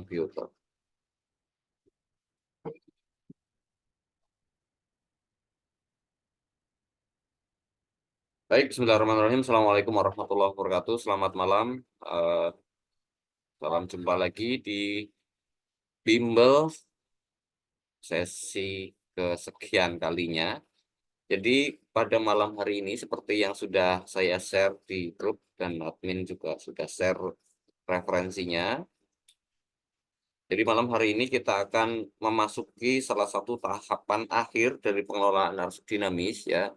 komputer. Baik, bismillahirrahmanirrahim. Assalamualaikum warahmatullahi wabarakatuh. Selamat malam. Eh, Salam jumpa lagi di bimbel sesi kesekian kalinya. Jadi pada malam hari ini seperti yang sudah saya share di grup dan admin juga sudah share referensinya. Jadi malam hari ini kita akan memasuki salah satu tahapan akhir dari pengelolaan arus dinamis ya.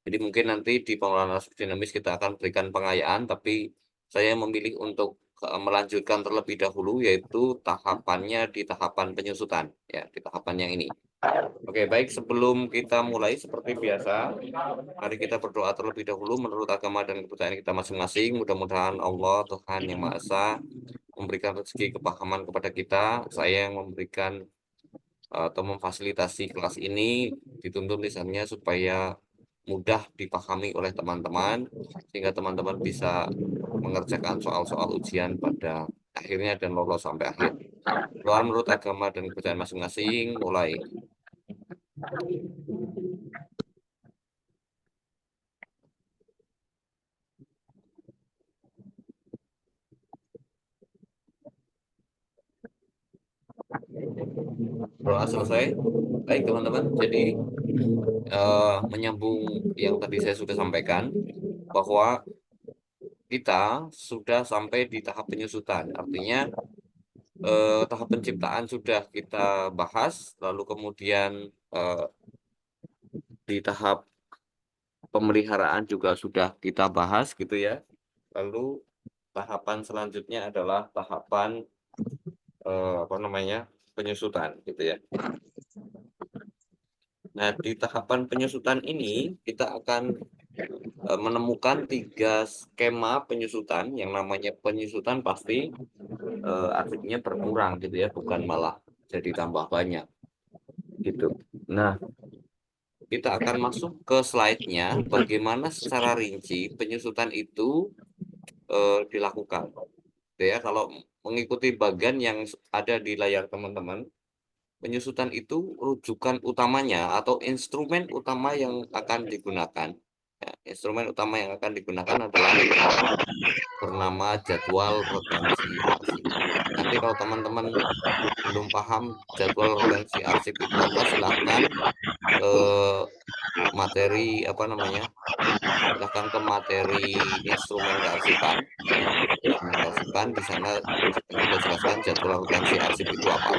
Jadi mungkin nanti di pengelolaan arus dinamis kita akan berikan pengayaan, tapi saya memilih untuk melanjutkan terlebih dahulu yaitu tahapannya di tahapan penyusutan ya, di tahapan yang ini. Oke, baik, sebelum kita mulai seperti biasa, mari kita berdoa terlebih dahulu menurut agama dan kepercayaan kita masing-masing. Mudah-mudahan Allah Tuhan Yang Maha Esa memberikan rezeki kepahaman kepada kita. Saya yang memberikan atau memfasilitasi kelas ini dituntun lisannya supaya mudah dipahami oleh teman-teman sehingga teman-teman bisa mengerjakan soal-soal ujian pada akhirnya dan lolos sampai akhir. Doa menurut agama dan kepercayaan masing-masing, mulai. Doa selesai. Baik teman-teman, jadi menyambung yang tadi saya sudah sampaikan bahwa kita sudah sampai di tahap penyusutan. Artinya tahap penciptaan sudah kita bahas, lalu kemudian di tahap pemeliharaan juga sudah kita bahas gitu ya. Lalu tahapan selanjutnya adalah tahapan apa namanya, penyusutan gitu ya. Nah, di tahapan penyusutan ini kita akan menemukan 3 skema penyusutan. Yang namanya penyusutan pasti arsipnya berkurang gitu ya, bukan malah jadi tambah banyak gitu. Nah, kita akan masuk ke slide-nya bagaimana secara rinci penyusutan itu dilakukan. Gitu ya, kalau mengikuti bagian yang ada di layar teman-teman, penyusutan itu rujukan utamanya atau instrumen utama yang akan digunakan. Ya, instrumen utama yang akan digunakan adalah bernama jadwal retensi arsip. Nanti kalau teman-teman belum paham jadwal retensi arsip itu apa, silahkan eh, materi apa namanya, silahkan ke materi instrumen kearsipan ya, instrumen kearsipan di sana kita jelaskan jadwal retensi arsip itu apa.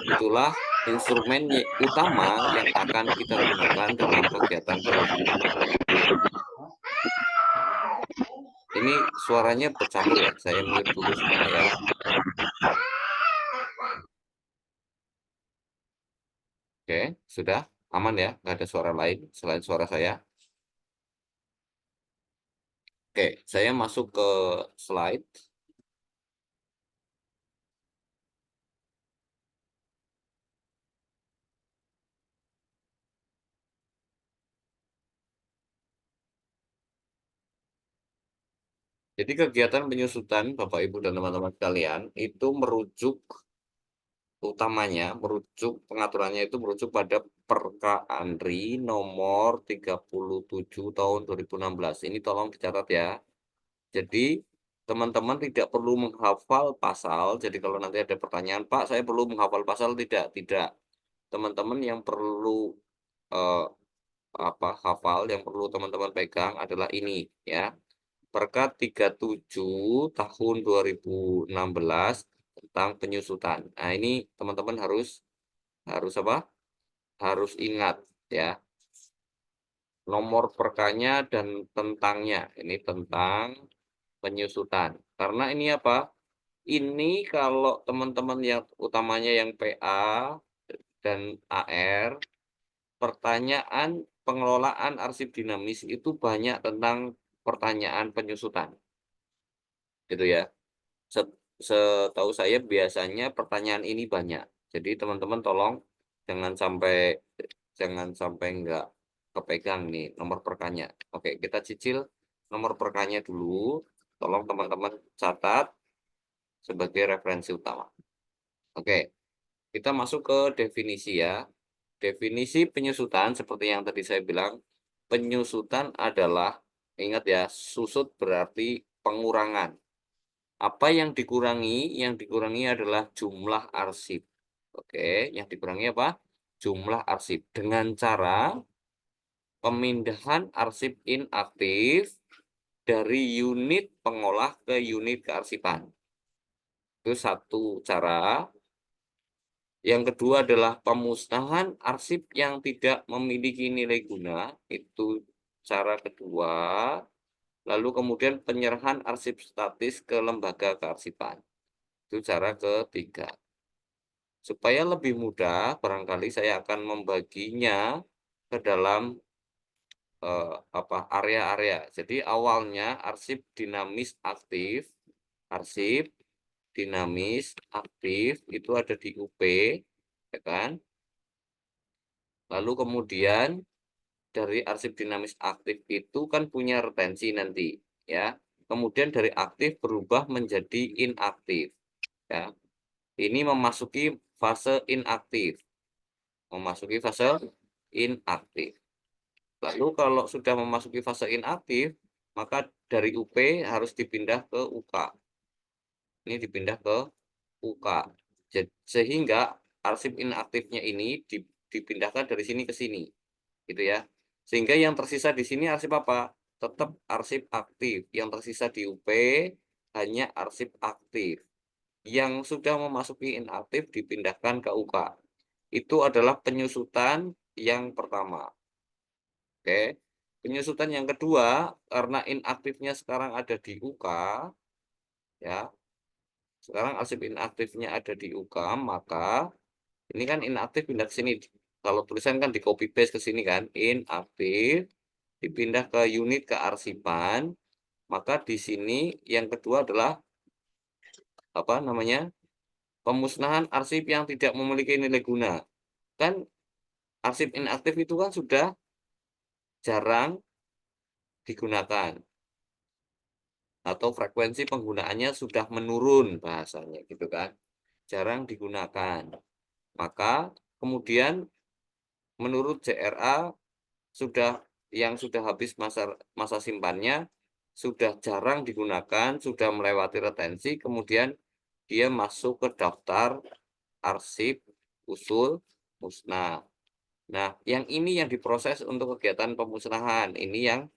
Itulah instrumen utama yang akan kita gunakan dalam kegiatan penyusutan. Ini suaranya bercampur ya, saya mute dulu supaya. Oke, sudah aman ya, nggak ada suara lain selain suara saya. Oke, saya masuk ke slide. Jadi kegiatan penyusutan Bapak Ibu dan teman-teman sekalian itu merujuk pengaturannya itu merujuk pada Perka Andri nomor 37 tahun 2016. Ini tolong dicatat ya. Jadi teman-teman tidak perlu menghafal pasal. Jadi kalau nanti ada pertanyaan, Pak, saya perlu menghafal pasal, tidak. Teman-teman yang perlu eh, hafal, yang perlu teman-teman pegang adalah ini ya. Perka 37 tahun 2016 tentang penyusutan. Nah, ini teman-teman harus harus apa? Harus ingat ya. Nomor perkanya dan tentangnya. Ini tentang penyusutan. Karena ini apa? Ini kalau teman-teman yang utamanya yang PA dan AR, pertanyaan pengelolaan arsip dinamis itu banyak tentang pertanyaan penyusutan. Gitu ya. Setahu saya biasanya pertanyaan ini banyak. Jadi teman-teman tolong jangan sampai jangan sampai nggak kepegang nih nomor perkanya. Oke, kita cicil nomor perkanya dulu. Tolong teman-teman catat sebagai referensi utama. Oke, kita masuk ke definisi ya. Definisi penyusutan seperti yang tadi saya bilang, penyusutan adalah, ingat ya, susut berarti pengurangan. Apa yang dikurangi? Yang dikurangi adalah jumlah arsip. Oke, yang dikurangi apa? Jumlah arsip. Dengan cara pemindahan arsip inaktif dari unit pengolah ke unit kearsipan. Itu satu cara. Yang kedua adalah pemusnahan arsip yang tidak memiliki nilai guna. Itu cara kedua. Lalu kemudian penyerahan arsip statis ke lembaga kearsipan. Itu cara ketiga. Supaya lebih mudah, barangkali saya akan membaginya ke dalam area-area. Jadi awalnya arsip dinamis aktif itu ada di UP, ya kan? Lalu kemudian dari arsip dinamis aktif itu kan punya retensi nanti, ya. Kemudian dari aktif berubah menjadi inaktif, ya. Ini memasuki fase inaktif. Lalu kalau sudah memasuki fase inaktif, maka dari UP harus dipindah ke UK. Ini dipindah ke UK. Sehingga arsip inaktifnya ini dipindahkan dari sini ke sini, gitu ya. Sehingga yang tersisa di sini arsip apa? Tetap arsip aktif. Yang tersisa di UP hanya arsip aktif. Yang sudah memasuki inaktif dipindahkan ke UK. Itu adalah penyusutan yang pertama. Oke. Penyusutan yang kedua, karena inaktifnya sekarang ada di UK, ya. Sekarang arsip inaktifnya ada di UK, maka ini kan inaktif pindah ke sini. Kalau tulisan kan di copy paste ke sini kan, inaktif dipindah ke unit kearsipan, maka di sini yang kedua adalah apa namanya? Pemusnahan arsip yang tidak memiliki nilai guna. Kan arsip inaktif itu kan sudah jarang digunakan atau frekuensi penggunaannya sudah menurun bahasanya gitu kan. Jarang digunakan. Maka kemudian menurut JRA yang sudah habis masa simpannya, sudah jarang digunakan, sudah melewati retensi, kemudian dia masuk ke daftar arsip usul musnah. Nah, yang ini yang diproses untuk kegiatan pemusnahan. Ini yang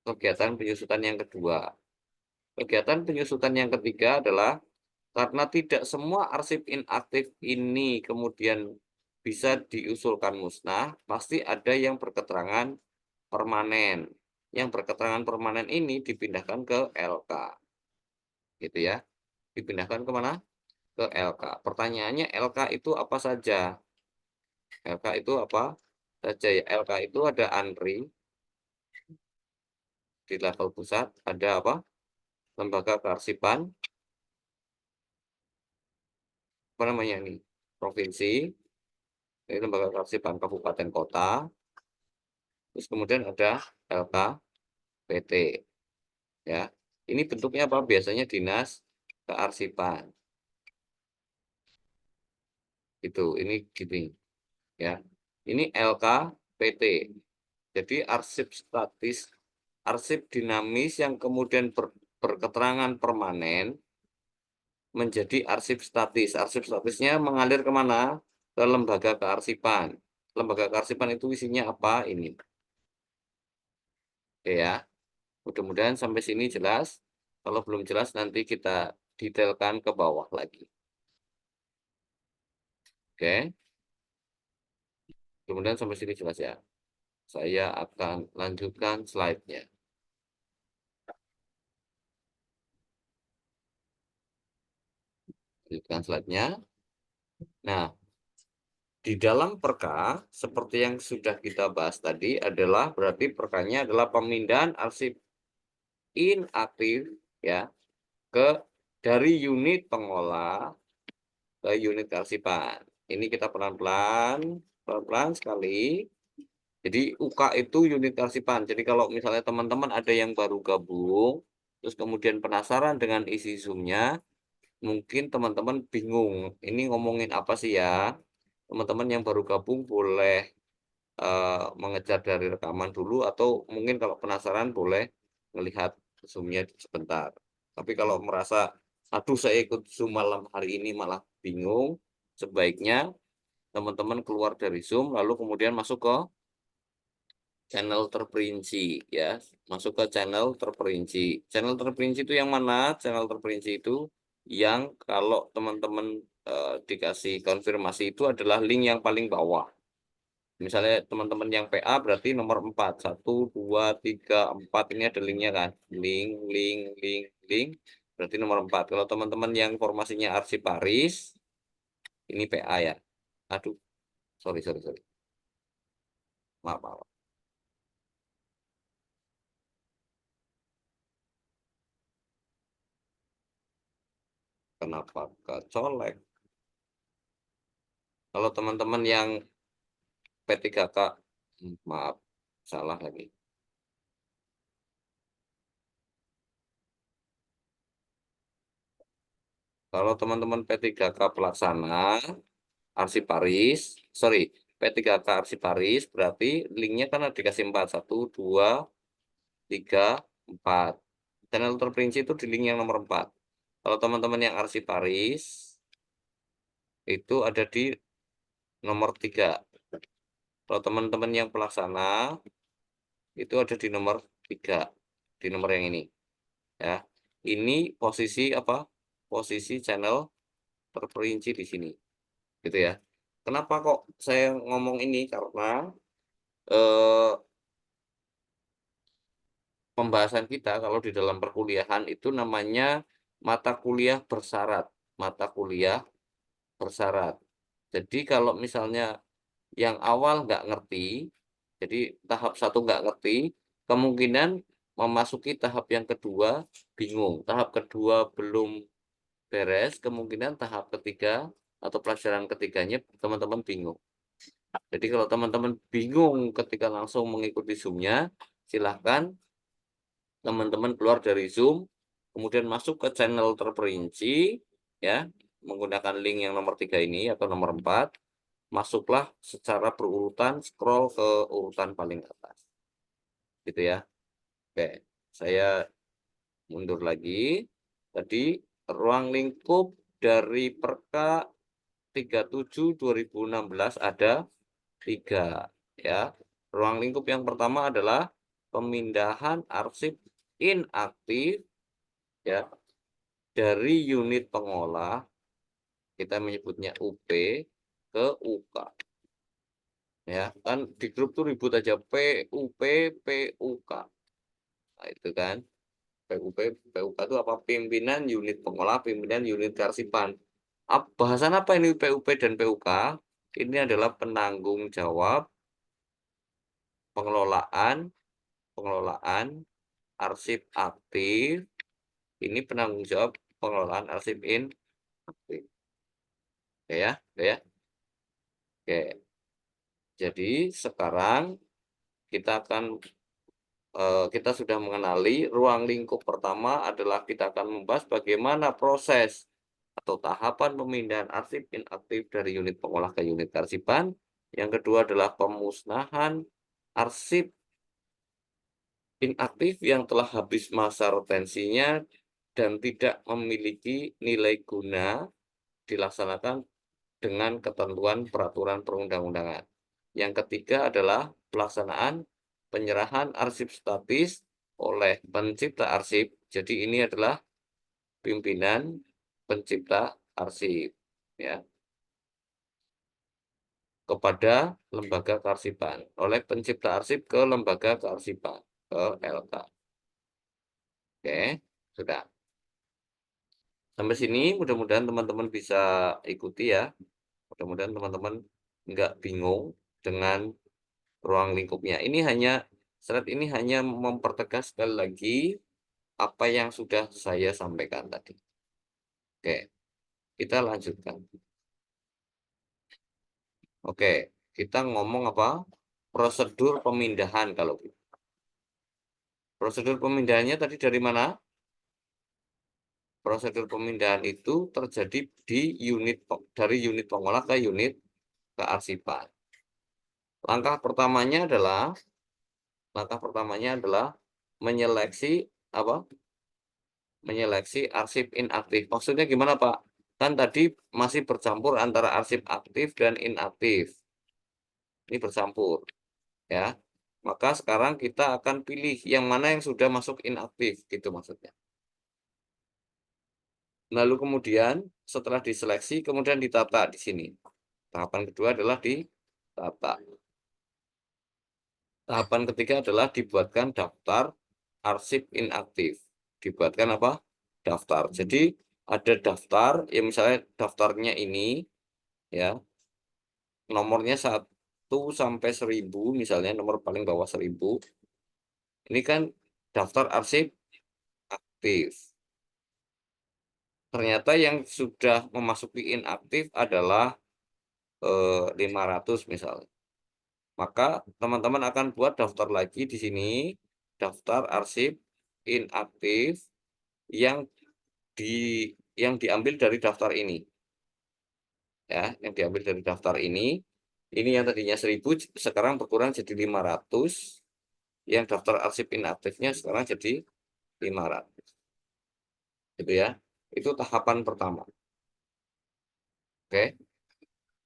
kegiatan penyusutan yang kedua. Kegiatan penyusutan yang ketiga adalah karena tidak semua arsip inaktif ini kemudian bisa diusulkan musnah, pasti ada yang berketerangan permanen. Yang berketerangan permanen ini dipindahkan ke LK, gitu ya. Dipindahkan ke mana? Ke LK. Pertanyaannya LK itu apa saja? LK itu apa saja ya? LK itu ada ANRI di level pusat, ada apa? Lembaga kearsipan, apa namanya ini? Provinsi, ini lembaga kearsipan kabupaten kota, terus kemudian ada LKPT, ya. Ini bentuknya apa? Biasanya dinas kearsipan. Ini gini, ya. Ini LKPT. Jadi arsip dinamis yang kemudian berketerangan permanen menjadi arsip statis. Arsip statisnya mengalir kemana? Ke lembaga kearsipan. Lembaga kearsipan itu isinya apa? Ini. Oke ya. Mudah-mudahan sampai sini jelas. Kalau belum jelas nanti kita detailkan ke bawah lagi. Oke. Mudah-mudahan sampai sini jelas ya. Saya akan lanjutkan slide-nya. Lanjutkan slide-nya. Nah, di dalam perka, seperti yang sudah kita bahas tadi, adalah berarti perkanya adalah pemindahan arsip inaktif ya dari unit pengolah ke unit kearsipan. Ini kita pelan-pelan sekali. Jadi UK itu unit kearsipan. Jadi kalau misalnya teman-teman ada yang baru gabung, terus kemudian penasaran dengan isi Zoom-nya, mungkin teman-teman bingung, ini ngomongin apa sih ya? Teman-teman yang baru gabung boleh mengejar dari rekaman dulu atau mungkin kalau penasaran boleh melihat Zoom-nya sebentar. Tapi kalau merasa, "Aduh saya ikut Zoom malam hari ini malah bingung," sebaiknya teman-teman keluar dari Zoom lalu kemudian masuk ke channel terperinci ya, masuk ke channel terperinci. Channel terperinci itu yang mana? Channel terperinci itu yang kalau teman-teman, dikasih konfirmasi itu adalah link yang paling bawah. Misalnya teman-teman yang PA berarti nomor 4, 1, 2, 3, 4 ini ada linknya kan, link, berarti nomor 4. Kalau teman-teman yang formasinya arsiparis, ini PA ya. Aduh, sorry, maaf. Kenapa kecolek? Kalau teman-teman yang P3K, maaf, salah lagi. Kalau teman-teman P3K pelaksana, arsiparis, sorry, P3K arsiparis berarti linknya kan dikasih 4, 1, 2, 3, 4. Channel terperinci itu di link yang nomor 4. Kalau teman-teman yang arsiparis, itu ada di nomor 3. Kalau teman-teman yang pelaksana, itu ada di nomor 3, di nomor yang ini, ya. Ini posisi apa? Posisi channel terperinci di sini, gitu ya. Kenapa kok saya ngomong ini? Karena, eee, pembahasan kita kalau di dalam perkuliahan itu namanya mata kuliah bersyarat, mata kuliah bersyarat. Jadi kalau misalnya yang awal nggak ngerti, jadi tahap satu nggak ngerti, kemungkinan memasuki tahap yang kedua bingung, tahap kedua belum beres, kemungkinan tahap ketiga atau pelajaran ketiganya teman-teman bingung. Jadi kalau teman-teman bingung ketika langsung mengikuti Zoom-nya, silahkan teman-teman keluar dari Zoom, kemudian masuk ke channel terperinci, ya, menggunakan link yang nomor 3 ini atau nomor 4. Masuklah secara berurutan, scroll ke urutan paling atas, gitu ya. Oke, saya mundur lagi. Tadi ruang lingkup dari Perka 37/2016 ada 3, ya. Ruang lingkup yang pertama adalah pemindahan arsip inaktif, ya, dari unit pengolah, kita menyebutnya UP, ke UK. Ya, kan di grup tuh ribut aja PUP, PUK. Nah, itu kan. PUP, PUK itu apa? Pimpinan Unit Pengolah, Pimpinan Unit Kearsipan. Bahasan apa ini PUP dan PUK? Ini adalah penanggung jawab pengelolaan pengelolaan arsip aktif. Ini penanggung jawab pengelolaan arsip inaktif. Oke ya, oke ya. Oke. Jadi sekarang kita akan kita sudah mengenali ruang lingkup pertama adalah kita akan membahas bagaimana proses atau tahapan pemindahan arsip inaktif dari unit pengolah ke unit kearsipan. Yang kedua adalah pemusnahan arsip inaktif yang telah habis masa retensinya dan tidak memiliki nilai guna dilaksanakan dengan ketentuan peraturan perundang-undangan. Yang ketiga adalah pelaksanaan penyerahan arsip statis oleh pencipta arsip. Jadi ini adalah pimpinan pencipta arsip, ya, kepada lembaga kearsipan, oleh pencipta arsip ke lembaga kearsipan, ke LK. Oke, sudah. Sampai sini mudah-mudahan teman-teman bisa ikuti ya. Mudah-mudahan teman-teman nggak bingung dengan ruang lingkupnya. Slide ini hanya mempertegas sekali lagi apa yang sudah saya sampaikan tadi. Oke, kita lanjutkan. Oke, kita ngomong apa? Prosedur pemindahan kalau gitu. Prosedur pemindahannya tadi dari mana? Prosedur pemindahan itu terjadi di dari unit pengolah ke unit kearsipan. Langkah pertamanya adalah menyeleksi apa? Menyeleksi arsip inaktif. Maksudnya gimana, Pak? Kan tadi masih bercampur antara arsip aktif dan inaktif. Ini bercampur, ya. Maka sekarang kita akan pilih yang mana yang sudah masuk inaktif, gitu maksudnya. Lalu kemudian setelah diseleksi, kemudian ditata di sini. Tahapan kedua adalah ditata. Tahapan ketiga adalah dibuatkan daftar arsip inaktif. Dibuatkan apa? Daftar. Jadi ada daftar, ya misalnya daftarnya ini, ya, nomornya 1 sampai 1000, misalnya nomor paling bawah 1000. Ini kan daftar arsip aktif. Ternyata yang sudah memasuki inaktif adalah 500 misalnya. Maka teman-teman akan buat daftar lagi di sini, daftar arsip inaktif yang di yang diambil dari daftar ini. Ya, yang diambil dari daftar ini. Ini yang tadinya 1000 sekarang berkurang jadi 500. Yang daftar arsip inaktifnya sekarang jadi 500. Gitu ya. Itu tahapan pertama. Oke.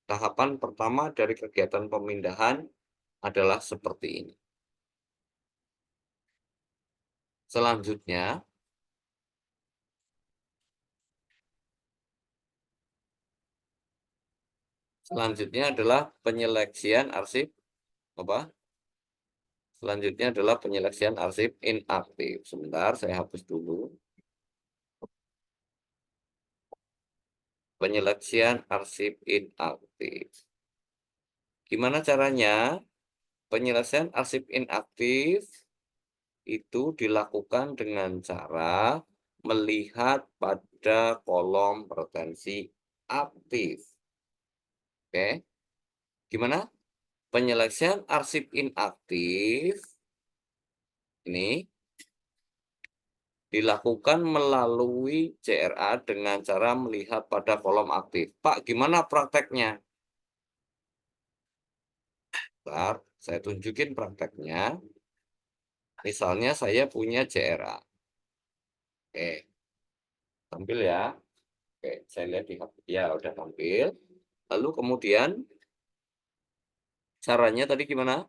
Tahapan pertama dari kegiatan pemindahan adalah seperti ini. Selanjutnya adalah penyeleksian arsip apa? Selanjutnya adalah penyeleksian arsip inaktif. Sebentar, saya hapus dulu. Penyeleksian arsip inaktif. Gimana caranya? Penyelesaian arsip inaktif itu dilakukan dengan cara melihat pada kolom retensi aktif. Oke, gimana? Penyelesaian arsip inaktif ini dilakukan melalui CRA dengan cara melihat pada kolom aktif. Pak, gimana prakteknya? Bentar, saya tunjukin prakteknya. Misalnya saya punya CRA. Oke, tampil ya. Oke, saya lihat di HP. Ya, udah tampil. Lalu kemudian caranya tadi gimana?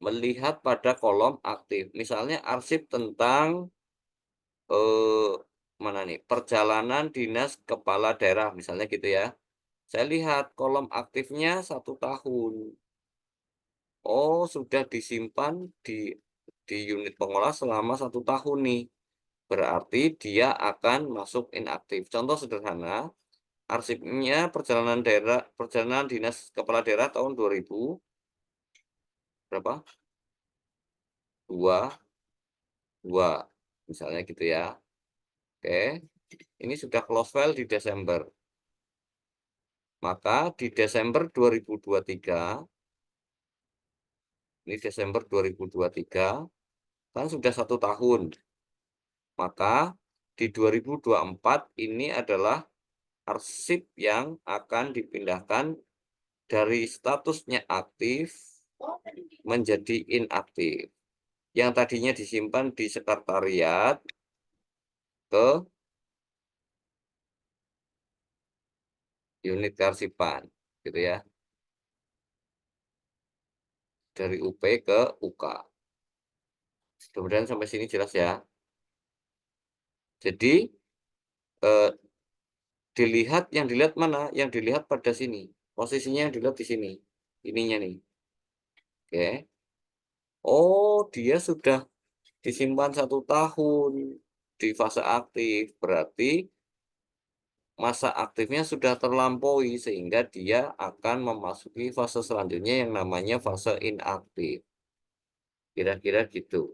Melihat pada kolom aktif. Misalnya arsip tentang eh, mana nih? Perjalanan Dinas Kepala Daerah, misalnya gitu ya. Saya lihat kolom aktifnya 1 tahun. Oh, sudah disimpan di unit pengolah selama 1 tahun nih. Berarti dia akan masuk inaktif. Contoh sederhana, arsipnya perjalanan Dinas Kepala Daerah tahun 2000 berapa? 22 misalnya gitu ya. Oke. Ini sudah close file di Desember. Maka di Desember 2023, ini Desember 2023 kan sudah 1 tahun. Maka di 2024 ini adalah arsip yang akan dipindahkan dari statusnya aktif menjadi inaktif. Yang tadinya disimpan di sekretariat ke unit kearsipan, gitu ya. Dari UP ke UK. Kemudian sampai sini jelas ya. Jadi eh, yang dilihat mana? Yang dilihat pada sini. Posisinya yang dilihat di sini. Ininya nih. Oke. Oh, dia sudah disimpan 1 tahun di fase aktif. Berarti masa aktifnya sudah terlampaui sehingga dia akan memasuki fase selanjutnya yang namanya fase inaktif. Kira-kira gitu.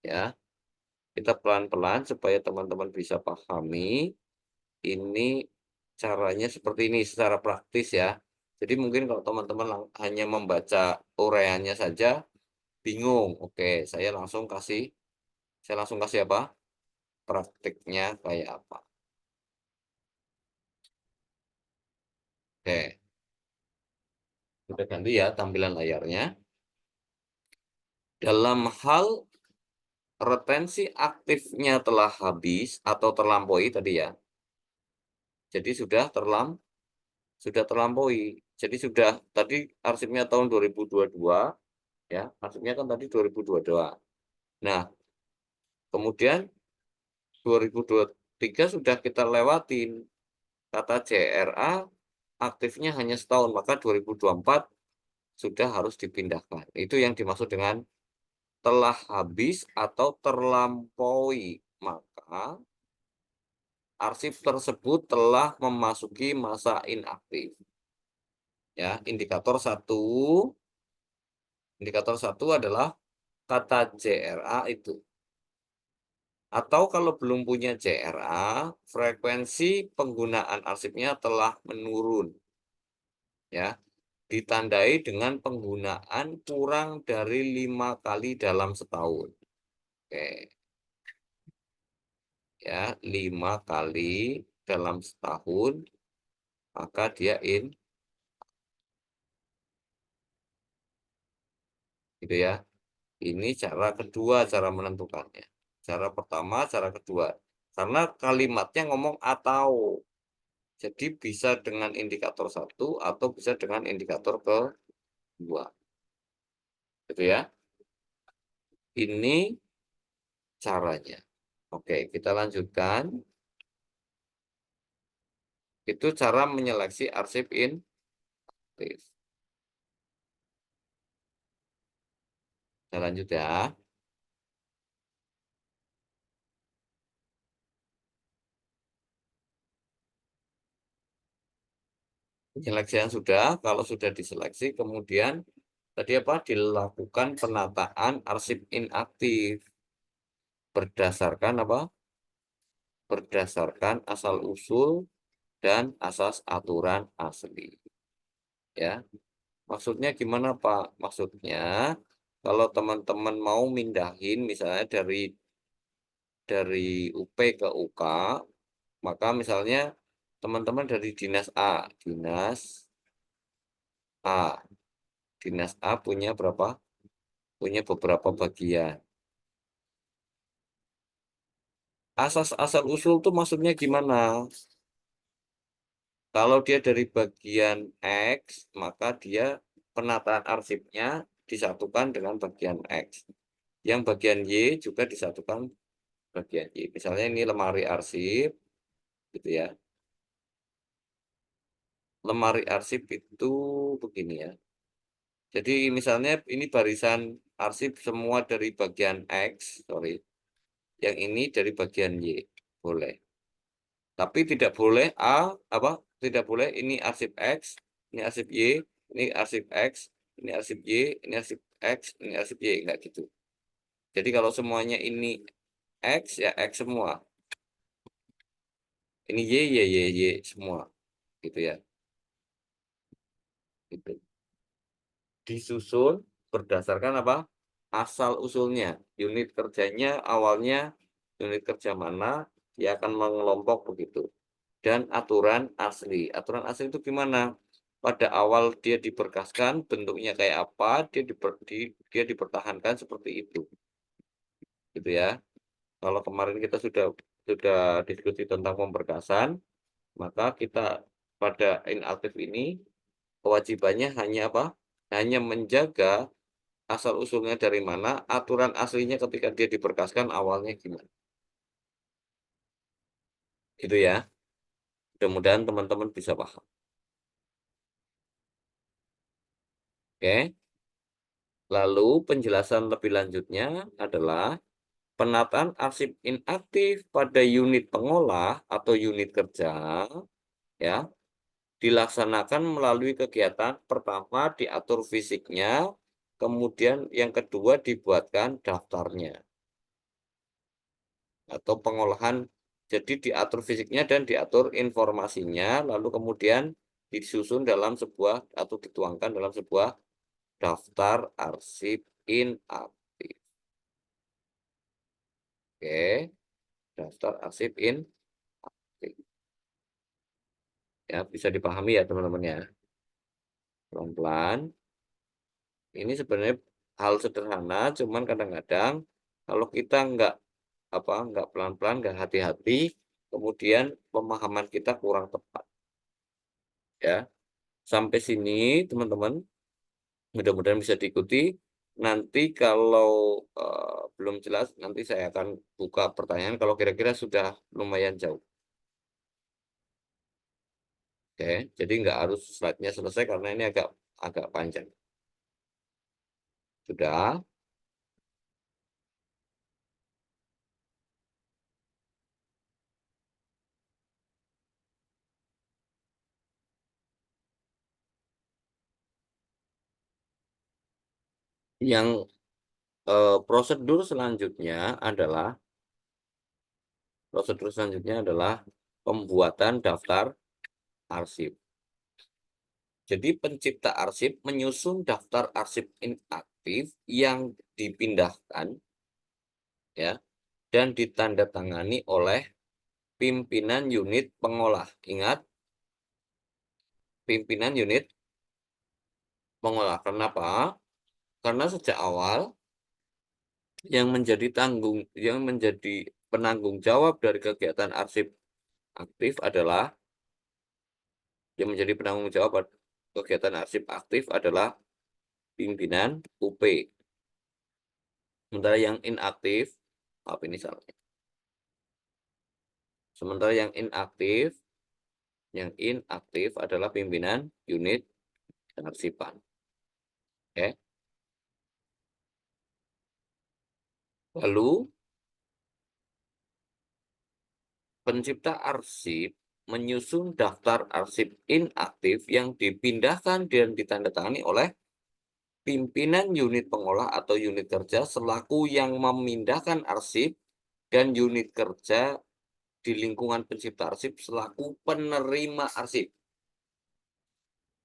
Ya. Kita pelan-pelan supaya teman-teman bisa pahami. Ini caranya seperti ini secara praktis ya. Jadi mungkin kalau teman-teman hanya membaca uraiannya saja bingung. Oke, saya langsung kasih apa? praktiknya kayak apa. Oke, udah ganti ya tampilan layarnya. Dalam hal retensi aktifnya telah habis atau terlampaui tadi ya. Jadi sudah terlampaui. Jadi sudah tadi arsipnya tahun 2022 ya, arsipnya kan tadi 2022. Nah, kemudian 2023 sudah kita lewatin. Kata CRA aktifnya hanya setahun, maka 2024 sudah harus dipindahkan. Itu yang dimaksud dengan telah habis atau terlampaui. Maka arsip tersebut telah memasuki masa inaktif. Ya, indikator satu adalah kata CRA itu. Atau kalau belum punya CRA, frekuensi penggunaan arsipnya telah menurun. Ya, ditandai dengan penggunaan kurang dari 5 kali dalam setahun. Oke. Ya, 5 kali dalam setahun, maka dia gitu ya. Ini cara kedua cara menentukannya. Cara pertama, cara kedua. Karena kalimatnya ngomong atau. Jadi bisa dengan indikator satu atau bisa dengan indikator kedua. Gitu ya. Ini caranya. Oke, kita lanjutkan. Itu cara menyeleksi arsip inaktif. Kita lanjut ya. Penyeleksian sudah, kalau sudah diseleksi, kemudian tadi apa? Dilakukan penataan arsip inaktif berdasarkan apa? Berdasarkan asal-usul dan asas aturan asli. Ya, maksudnya gimana Pak? Maksudnya kalau teman-teman mau mindahin misalnya dari UP ke UK, maka misalnya teman-teman dari dinas A, A, dinas A punya berapa? Punya beberapa bagian. Asas asal usul tuh maksudnya gimana? Kalau dia dari bagian X, maka dia penataan arsipnya disatukan dengan bagian X. Yang bagian Y juga disatukan bagian Y. Misalnya ini lemari arsip, gitu ya. Lemari arsip itu begini ya. Jadi misalnya ini barisan arsip semua dari bagian X, sorry. Yang ini dari bagian Y, boleh. Tapi tidak boleh apa? Tidak boleh ini arsip X, ini arsip Y, ini arsip X, ini arsip Y, ini arsip X, ini arsip Y, enggak gitu. Jadi kalau semuanya ini X ya X semua. Ini Y semua. Gitu ya. Gitu. Disusun berdasarkan apa? Asal usulnya. Unit kerjanya awalnya unit kerja mana, dia akan mengelompok begitu. Dan aturan asli. Aturan asli itu gimana? Pada awal dia diberkaskan, bentuknya kayak apa, dia dipertahankan seperti itu. Gitu ya. Kalau kemarin kita sudah diskusi tentang pemberkasan, maka kita pada inaktif ini kewajibannya hanya apa? Hanya menjaga asal usulnya dari mana, aturan aslinya ketika dia diberkaskan awalnya gimana. Gitu ya. Mudah-mudahan teman-teman bisa paham. Oke. Lalu penjelasan lebih lanjutnya adalah penataan arsip inaktif pada unit pengolah atau unit kerja ya dilaksanakan melalui kegiatan pertama diatur fisiknya, kemudian yang kedua dibuatkan daftarnya atau pengolahan. Jadi diatur fisiknya dan diatur informasinya, lalu kemudian disusun dalam sebuah atau dituangkan dalam sebuah daftar arsip inaktif. Oke. Daftar arsip inaktif. Ya, bisa dipahami ya teman-teman ya. Pelan-pelan. Ini sebenarnya hal sederhana, cuman kadang-kadang kalau kita nggak pelan-pelan, nggak hati-hati, kemudian pemahaman kita kurang tepat. Ya, sampai sini teman-teman, mudah-mudahan bisa diikuti. Nanti kalau belum jelas, nanti saya akan buka pertanyaan kalau kira-kira sudah lumayan jauh. Oke, jadi nggak harus slide-nya selesai karena ini agak agak panjang. Sudah. Yang prosedur selanjutnya adalah pembuatan daftar arsip. Jadi pencipta arsip menyusun daftar arsip inaktif yang dipindahkan ya dan ditandatangani oleh pimpinan unit pengolah. Ingat, pimpinan unit pengolah. Kenapa? Karena sejak awal yang menjadi penanggung jawab dari kegiatan arsip aktif adalah yang menjadi penanggung jawab kegiatan arsip aktif adalah pimpinan UP. Sementara yang inaktif, maaf ini salah. Sementara yang inaktif adalah pimpinan unit penarsipan. Oke. Lalu pencipta arsip menyusun daftar arsip inaktif yang dipindahkan dan ditandatangani oleh pimpinan unit pengolah atau unit kerja selaku yang memindahkan arsip dan unit kerja di lingkungan pencipta arsip selaku penerima arsip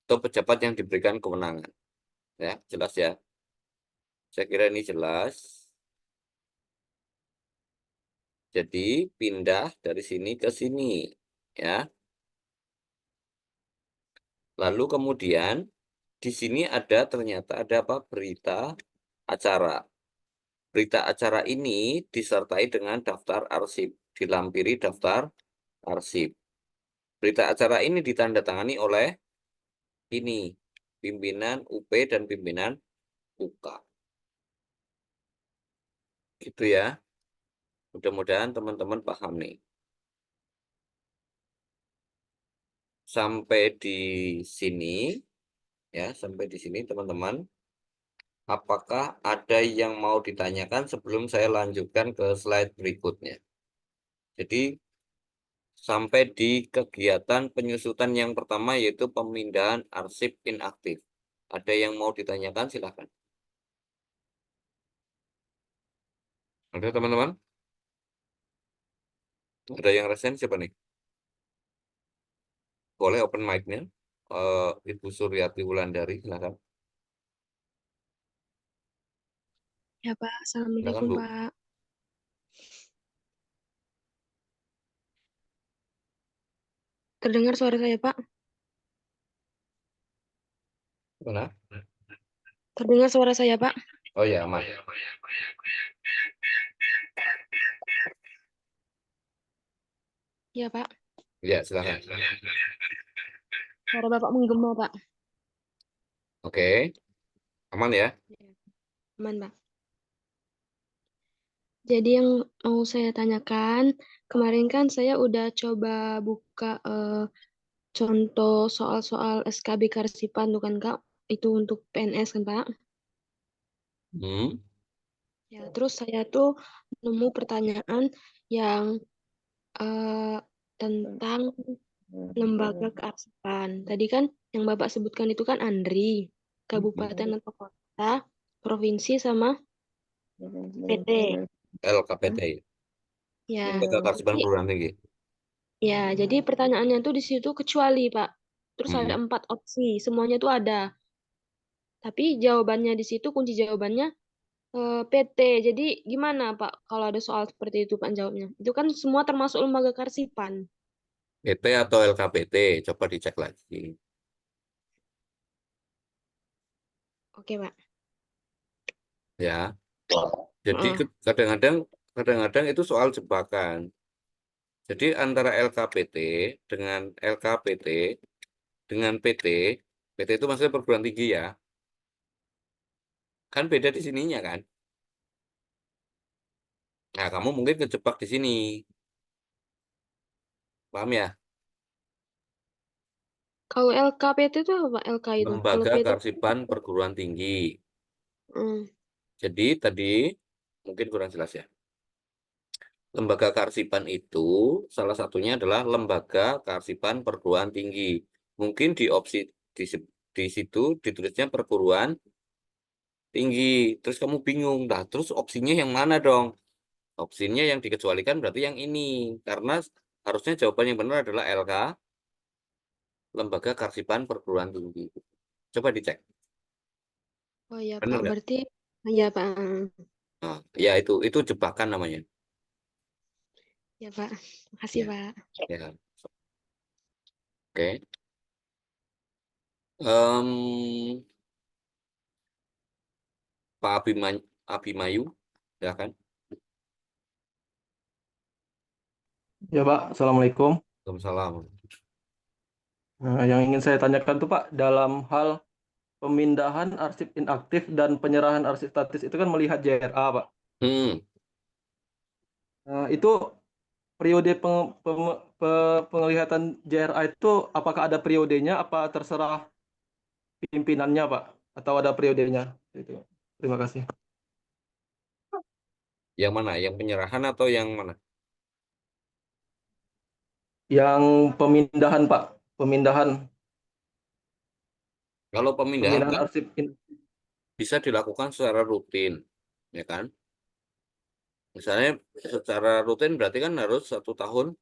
atau pejabat yang diberikan kewenangan. Ya, jelas ya. Saya kira ini jelas. Jadi pindah dari sini ke sini, ya. Lalu kemudian di sini ternyata ada apa? Berita acara. Berita acara ini disertai dengan daftar arsip, dilampiri daftar arsip. Berita acara ini ditandatangani oleh ini, pimpinan UP dan pimpinan UK. Gitu ya. Mudah-mudahan teman-teman paham nih. Sampai di sini, ya, sampai di sini teman-teman. Apakah ada yang mau ditanyakan sebelum saya lanjutkan ke slide berikutnya? Jadi, sampai di kegiatan penyusutan yang pertama yaitu pemindahan arsip inaktif. Ada yang mau ditanyakan? Silahkan. Ada teman-teman? Ada yang resen siapa nih? Boleh open mic-nya. Ibu Suryati Wulandari, silahkan. Ya Pak, Silakan, Assalamualaikum Bu. Pak. Terdengar suara saya Pak? Mana? Terdengar suara saya Pak? Oh ya, aman. Ya Pak. Ya, silahkan. Suara Bapak menggema Pak. Oke, aman ya? Aman Pak. Jadi yang mau saya tanyakan, kemarin kan saya udah coba buka contoh soal-soal SKB Karsipan tuh kan Kak. Itu untuk PNS kan Pak. Hmm. Ya, terus saya tuh nemu pertanyaan yang eh, tentang lembaga kearsipan. Tadi kan yang Bapak sebutkan itu kan ANDRI, kabupaten atau kota, provinsi sama PT. LKPT, Ya, Lembaga Karsipan tapi Perguruan Tinggi. jadi pertanyaannya tuh di situ kecuali Pak. Terus ada Hmm. 4 opsi, semuanya tuh ada. Tapi jawabannya di situ kunci jawabannya PT. Jadi gimana Pak kalau ada soal seperti itu Pak jawabnya? Itu kan semua termasuk lembaga karsipan. PT atau LKPT, coba dicek lagi. Oke Pak. Ya, jadi Heeh. kadang-kadang itu soal jebakan. Jadi antara LKPT dengan LKPT dengan PT, PT itu maksudnya perguruan tinggi ya, kan beda di sininya kan. Nah, kamu mungkin kejebak di sini, paham ya? Kalau LKPT itu apa Pak? LK itu. Kalau Lembaga PT. Kearsipan Perguruan Tinggi. Hmm. Jadi tadi mungkin kurang jelas ya. Lembaga kearsipan itu salah satunya adalah lembaga kearsipan perguruan tinggi. Mungkin di opsi di, di situ ditulisnya perguruan tinggi. Terus kamu bingung, dah terus opsinya yang mana dong? Opsinya yang dikecualikan berarti yang ini. Karena harusnya jawaban yang benar adalah LK, Lembaga Kearsipan Perguruan Tinggi. Coba dicek. Oh iya Benar Pak. nggak? Berarti iya Pak. Nah, ya itu jebakan namanya. Ya Pak. Makasih Ya, Pak. ya. Oke. Em, Pak Abimayu, ya kan? Ya Pak, Assalamualaikum. Waalaikumsalam. Nah, yang ingin saya tanyakan tuh Pak, dalam hal pemindahan arsip inaktif dan penyerahan arsip statis itu kan melihat JRA Pak. Hmm, Nah, itu periode penglihatan JRA itu apakah ada periodenya, apa terserah pimpinannya Pak? Atau ada periodenya? Itu. Terima kasih. yang mana? Yang penyerahan atau yang mana? Yang pemindahan Pak, pemindahan Kalau pemindahan pemindahan kan arsip bisa dilakukan secara rutin, ya kan? Misalnya secara rutin berarti kan harus 1 tahun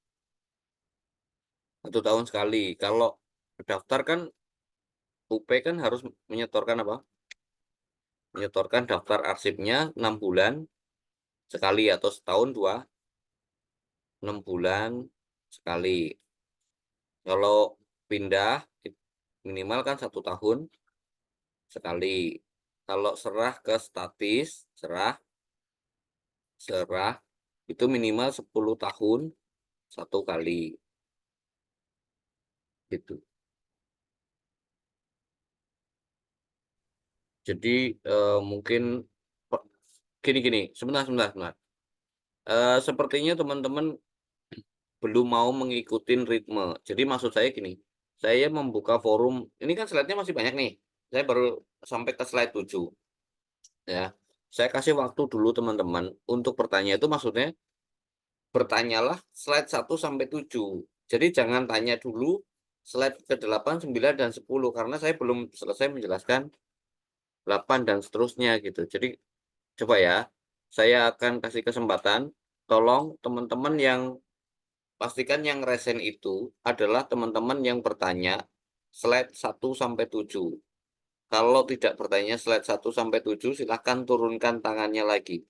sekali. Kalau daftar kan UP kan harus menyetorkan apa? Menyetorkan daftar arsipnya 6 bulan sekali atau setahun 6 bulan sekali. Kalau pindah minimal kan 1 tahun sekali. Kalau serah ke statis, serah itu minimal 10 tahun 1 kali gitu. Jadi mungkin gini-gini, sebentar. Sepertinya teman-teman belum mau mengikuti ritme. Jadi maksud saya gini, saya membuka forum, ini kan slide-nya masih banyak nih. Saya baru sampai ke slide 7. Ya. Saya kasih waktu dulu teman-teman untuk bertanya itu maksudnya bertanyalah slide 1 sampai 7. Jadi jangan tanya dulu slide ke 8, 9, dan 10 karena saya belum selesai menjelaskan 8 dan seterusnya gitu. Jadi coba ya, saya akan kasih kesempatan, tolong teman-teman yang pastikan yang resen itu adalah teman-teman yang bertanya slide 1 sampai 7. Kalau tidak bertanya slide 1 sampai 7, silahkan turunkan tangannya lagi.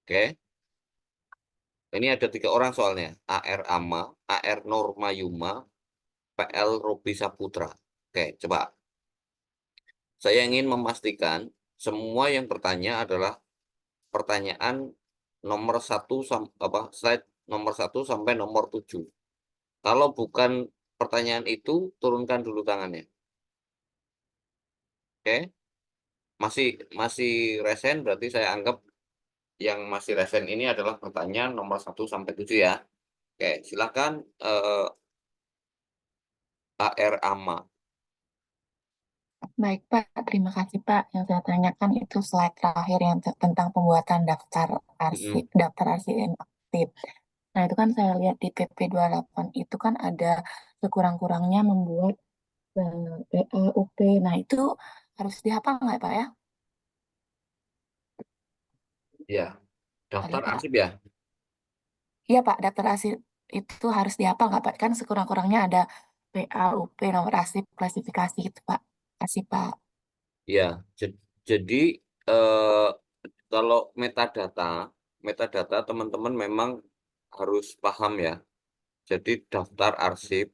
Oke, ini ada 3 orang soalnya. AR Ama, AR Norma Yuma, PL Robi Saputra. Oke, coba. Saya ingin memastikan semua yang bertanya adalah pertanyaan nomor 1 slide nomor 1 sampai nomor 7. Kalau bukan pertanyaan itu, turunkan dulu tangannya. Oke, masih masih resen berarti saya anggap yang masih resen ini adalah pertanyaan nomor 1 sampai 7 ya. Oke, silakan AR Ama. Baik, Pak. Terima kasih, Pak. Yang saya tanyakan itu slide terakhir yang tentang pembuatan Mm-mm. daftar arsip inaktif. Nah, itu kan saya lihat di PP 28 itu kan ada sekurang-kurangnya membuat PAUP. Nah, itu harus dihafal nggak, Pak ya? Ya, Halo, daftar Pak. arsip ya. Iya, Pak. Daftar arsip itu harus dihafal nggak, Pak? Kan sekurang-kurangnya ada PAUP, nomor arsip, klasifikasi gitu, Pak. Kasih, Pak. Ya, jadi kalau metadata teman-teman memang harus paham ya. Jadi daftar arsip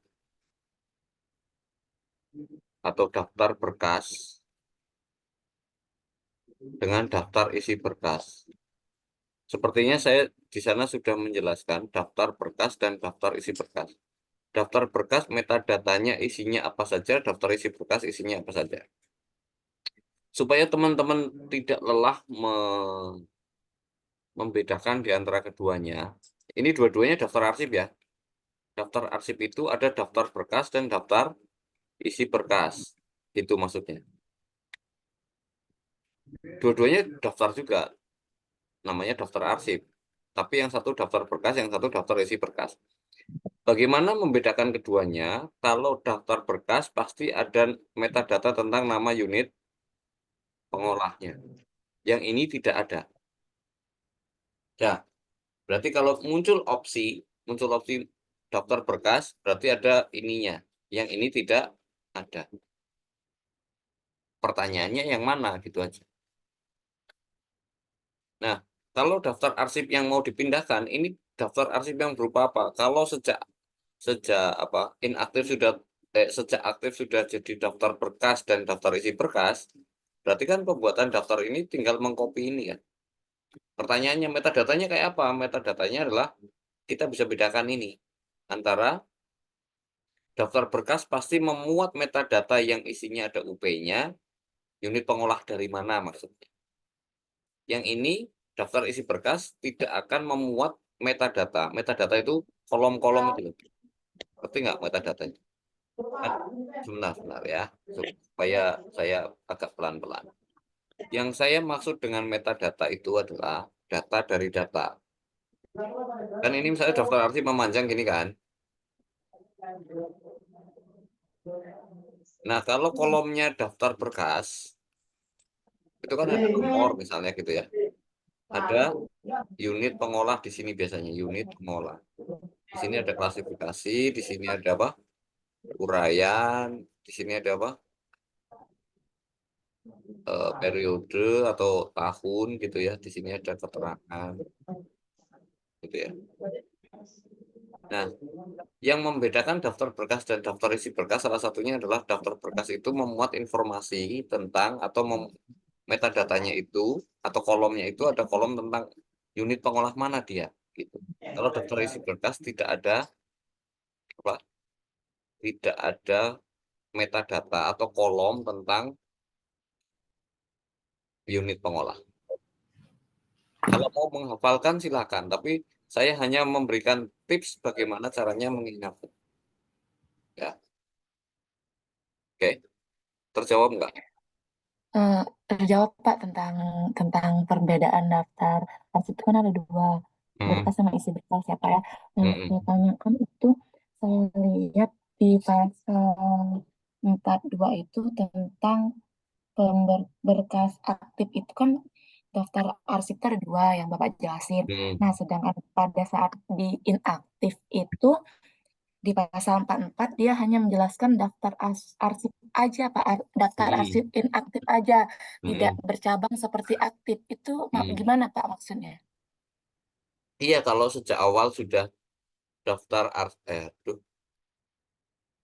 atau daftar berkas dengan daftar isi berkas. Sepertinya saya di sana sudah menjelaskan daftar berkas dan daftar isi berkas. Daftar berkas metadatanya isinya apa saja, daftar isi berkas isinya apa saja. Supaya teman-teman tidak lelah membedakan di antara keduanya. Ini dua-duanya daftar arsip ya. Daftar arsip itu ada daftar berkas dan daftar isi berkas. Itu maksudnya. Dua-duanya daftar juga. Namanya daftar arsip. Tapi yang satu daftar berkas, yang satu daftar isi berkas. Bagaimana membedakan keduanya? Kalau daftar berkas pasti ada metadata tentang nama unit pengolahnya. Yang ini tidak ada. Ya, berarti kalau muncul opsi daftar berkas, berarti ada ininya. Yang ini tidak ada. Pertanyaannya yang mana gitu aja. Nah, kalau daftar arsip yang mau dipindahkan, ini daftar arsip yang berupa apa? Kalau sejak apa sejak aktif sudah jadi daftar berkas dan daftar isi berkas, berarti kan pembuatan daftar ini tinggal mengcopy ini ya. Pertanyaannya metadatanya kayak apa? Metadatanya adalah kita bisa bedakan ini antara daftar berkas pasti memuat metadata yang isinya ada UP-nya, unit pengolah dari mana maksudnya. Yang ini daftar isi berkas tidak akan memuat metadata. Metadata itu kolom-kolom itu loh. Ngerti nggak metadatanya? Sebentar ya, supaya saya agak pelan-pelan. Yang saya maksud dengan metadata itu adalah data dari data. Kan ini misalnya daftar arsip memanjang gini kan. Nah, kalau kolomnya daftar berkas, itu kan ada nomor misalnya gitu ya. Ada unit pengolah di sini biasanya, unit pengolah. Di sini ada klasifikasi, di sini ada apa? Uraian, di sini ada apa? Periode atau tahun gitu ya. Di sini ada keterangan gitu ya. Nah, yang membedakan daftar berkas dan daftar isi berkas salah satunya adalah daftar berkas itu memuat informasi tentang atau metadatanya itu atau kolomnya itu ada kolom tentang unit pengolah mana dia gitu. Kalau daftar isi berkas tidak ada apa? Tidak ada metadata atau kolom tentang unit pengolah. Kalau mau menghafalkan silakan, tapi saya hanya memberikan tips bagaimana caranya mengingat. Ya, oke. Terjawab nggak? Terjawab Pak tentang perbedaan daftar arsip itu kan ada dua, Hmm, berkas sama isi berkas ya Pak ya. Nah, hmm, saya tanyakan itu saya lihat di pasal 42 itu tentang berkas aktif itu kan daftar arsip itu ada dua yang Bapak jelasin. hmm, Nah, sedangkan pada saat di inaktif itu di pasal 44 dia hanya menjelaskan daftar arsip aja Pak, daftar arsip hmm, inaktif aja, tidak hmm, bercabang seperti aktif. Itu hmm. gimana Pak maksudnya? Iya, kalau sejak awal sudah daftar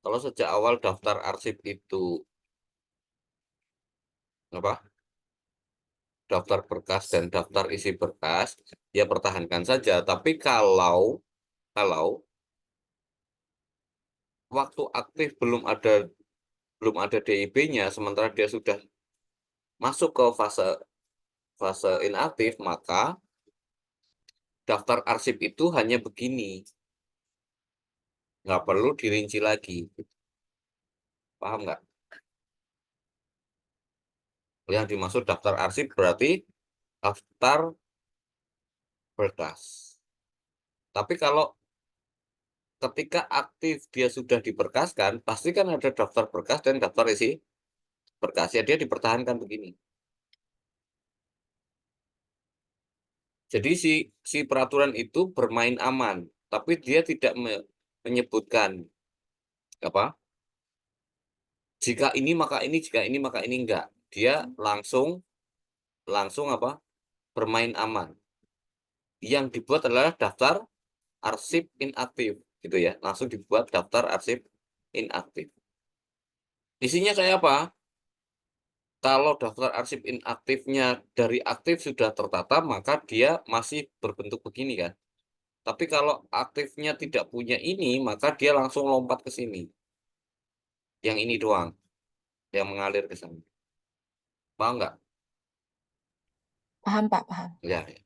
kalau sejak awal daftar arsip itu apa? Daftar berkas dan daftar isi berkas, ya pertahankan saja. Tapi kalau waktu aktif belum ada DIB-nya, sementara dia sudah masuk ke fase fase inaktif, maka daftar arsip itu hanya begini, nggak perlu dirinci lagi. Paham nggak? Yang dimaksud daftar arsip berarti daftar berkas. Tapi kalau ketika aktif dia sudah diberkaskan, pasti kan ada daftar berkas dan daftar isi berkas. Ya dia dipertahankan begini. Jadi si peraturan itu bermain aman, tapi dia tidak menyebutkan apa? Jika ini maka ini, jika ini maka ini enggak. Dia langsung langsung apa? Bermain aman. Yang dibuat adalah daftar arsip inaktif, gitu ya. Langsung dibuat daftar arsip inaktif. Isinya kayak apa? Kalau daftar arsip inaktifnya dari aktif sudah tertata, maka dia masih berbentuk begini kan. Tapi kalau aktifnya tidak punya ini, maka dia langsung lompat ke sini. Yang ini doang, yang mengalir ke sana. Paham nggak? Paham, Pak, paham. Ya, ya.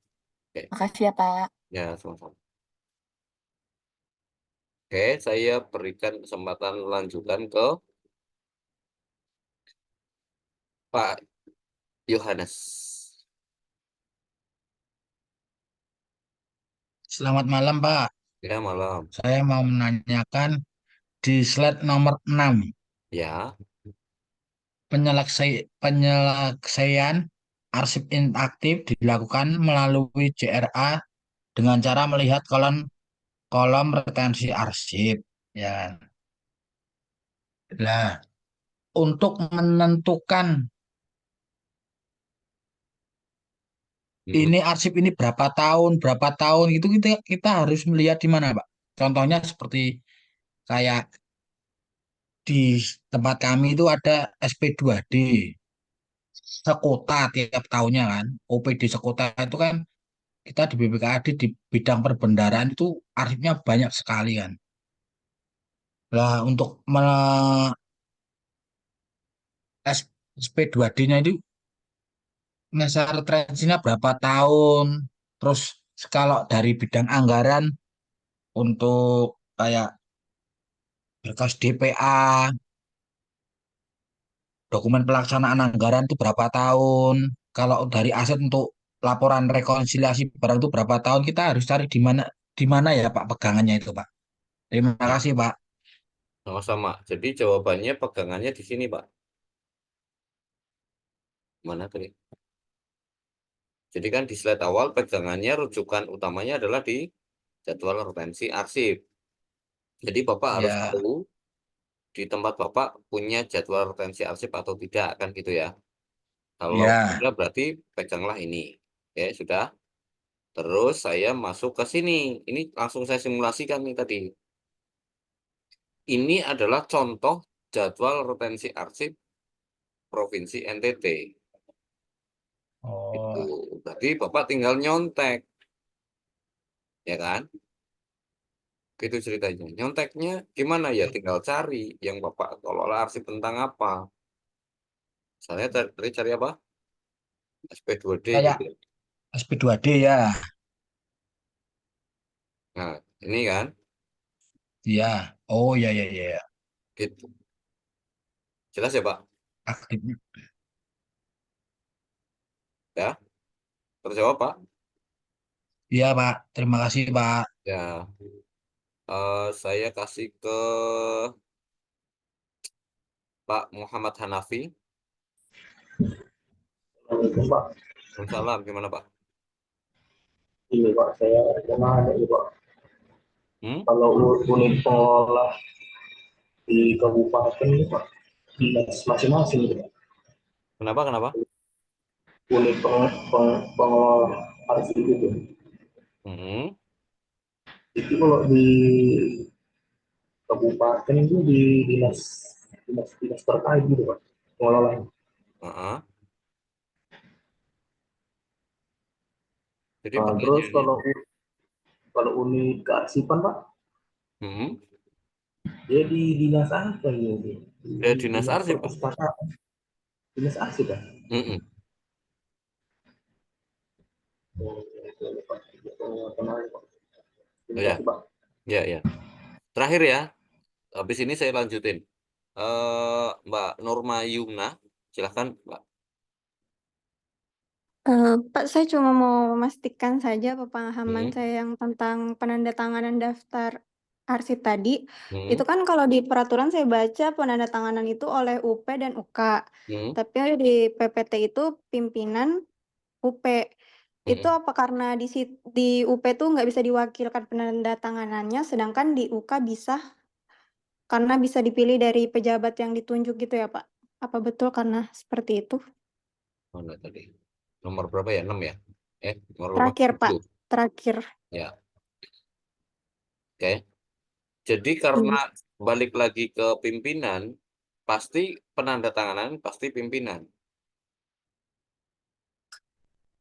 Oke. Makasih ya, Pak. Ya, sama-sama. Oke, saya berikan kesempatan lanjutan ke Pak Yohanes. Selamat malam, Pak. Ya, malam. Saya mau menanyakan di slide nomor 6, Ya, penyelesaian arsip interaktif dilakukan melalui JRA dengan cara melihat kolom kolom retensi arsip. Ya. Nah, untuk menentukan mm, ini arsip ini berapa tahun itu kita harus melihat di mana, Pak? Contohnya seperti kayak di tempat kami itu ada SP2D sekota tiap tahunnya kan. OPD sekota itu kan kita di BPKAD di bidang perbendaharaan itu arsipnya banyak sekali kan. Nah, untuk SP2D-nya itu ngeser referensinya berapa tahun. Terus kalau dari bidang anggaran untuk kayak berkas DPA, dokumen pelaksanaan anggaran itu berapa tahun. Kalau dari aset untuk laporan rekonsiliasi barang itu berapa tahun, kita harus cari di mana ya Pak pegangannya itu Pak. Terima nah, kasih Pak. sama-sama. Jadi jawabannya pegangannya di sini, Pak. Mana tadi? Jadi kan di slide awal pegangannya rujukan utamanya adalah di jadwal retensi arsip. Jadi Bapak harus Ya, tahu di tempat Bapak punya jadwal retensi arsip atau tidak, kan gitu ya. Kalau ya, sudah berarti peganglah ini. Oke, sudah. Terus saya masuk ke sini. Ini langsung saya simulasikan nih tadi. Ini adalah contoh jadwal retensi arsip Provinsi NTT. Itu. oh, Berarti Bapak tinggal nyontek, ya kan? Gitu ceritanya. Nyonteknya gimana ya? Tinggal cari yang Bapak kelola arsip tentang apa. Saya tadi cari apa? SP2D kayak gitu ya. SP2D ya, Nah, ini kan, ya, oh ya ya ya, ya. gitu. Jelas ya Pak? Aktif. Ya, terjawab Pak? Iya Pak, terima kasih Pak. Ya, saya kasih ke Pak Muhammad Hanafi. Pak, Salam, gimana Pak? ini Pak, saya mau nanya nih Pak, Hmm? kalau unit pengelola di kabupaten ini Pak, dinas masing-masing gitu Pak, Kenapa, kenapa? unit pengelola arsip Hmm. itu kalau di kabupaten itu di dinas dinas terkait gitu Pak, pengelolanya. Heeh. Jadi Nah, terus pertanyaannya, kalau kalau unit kearsipan Pak, hmm, dia di dinas apa ini? ya Di dinas dinas arsip Pak. perpustakaan, dinas arsip ya? Hmm. Oh, itu, Pak. Kenal, Pak. Oh, Terima ya, kasih Pak. ya, ya. Terakhir ya, habis ini saya lanjutin. Mbak Norma Yumna, silahkan Mbak. Pak, saya cuma mau memastikan saja pemahaman Hmm. saya yang tentang penandatanganan daftar arsip tadi. Hmm. Itu kan kalau di peraturan saya baca penandatanganan itu oleh UP dan UK. Hmm. Tapi di PPT itu pimpinan UP. Itu Hmm. apa karena di UP tuh nggak bisa diwakilkan penandatanganannya, sedangkan di UK bisa karena bisa dipilih dari pejabat yang ditunjuk gitu ya, Pak? Apa betul karena seperti itu? Mana tadi? Nomor berapa ya? 6 ya? Nomor berapa? Terakhir, Pak. 10. Terakhir. Ya. Oke. Jadi karena balik lagi ke pimpinan, pasti penandatanganan pasti pimpinan.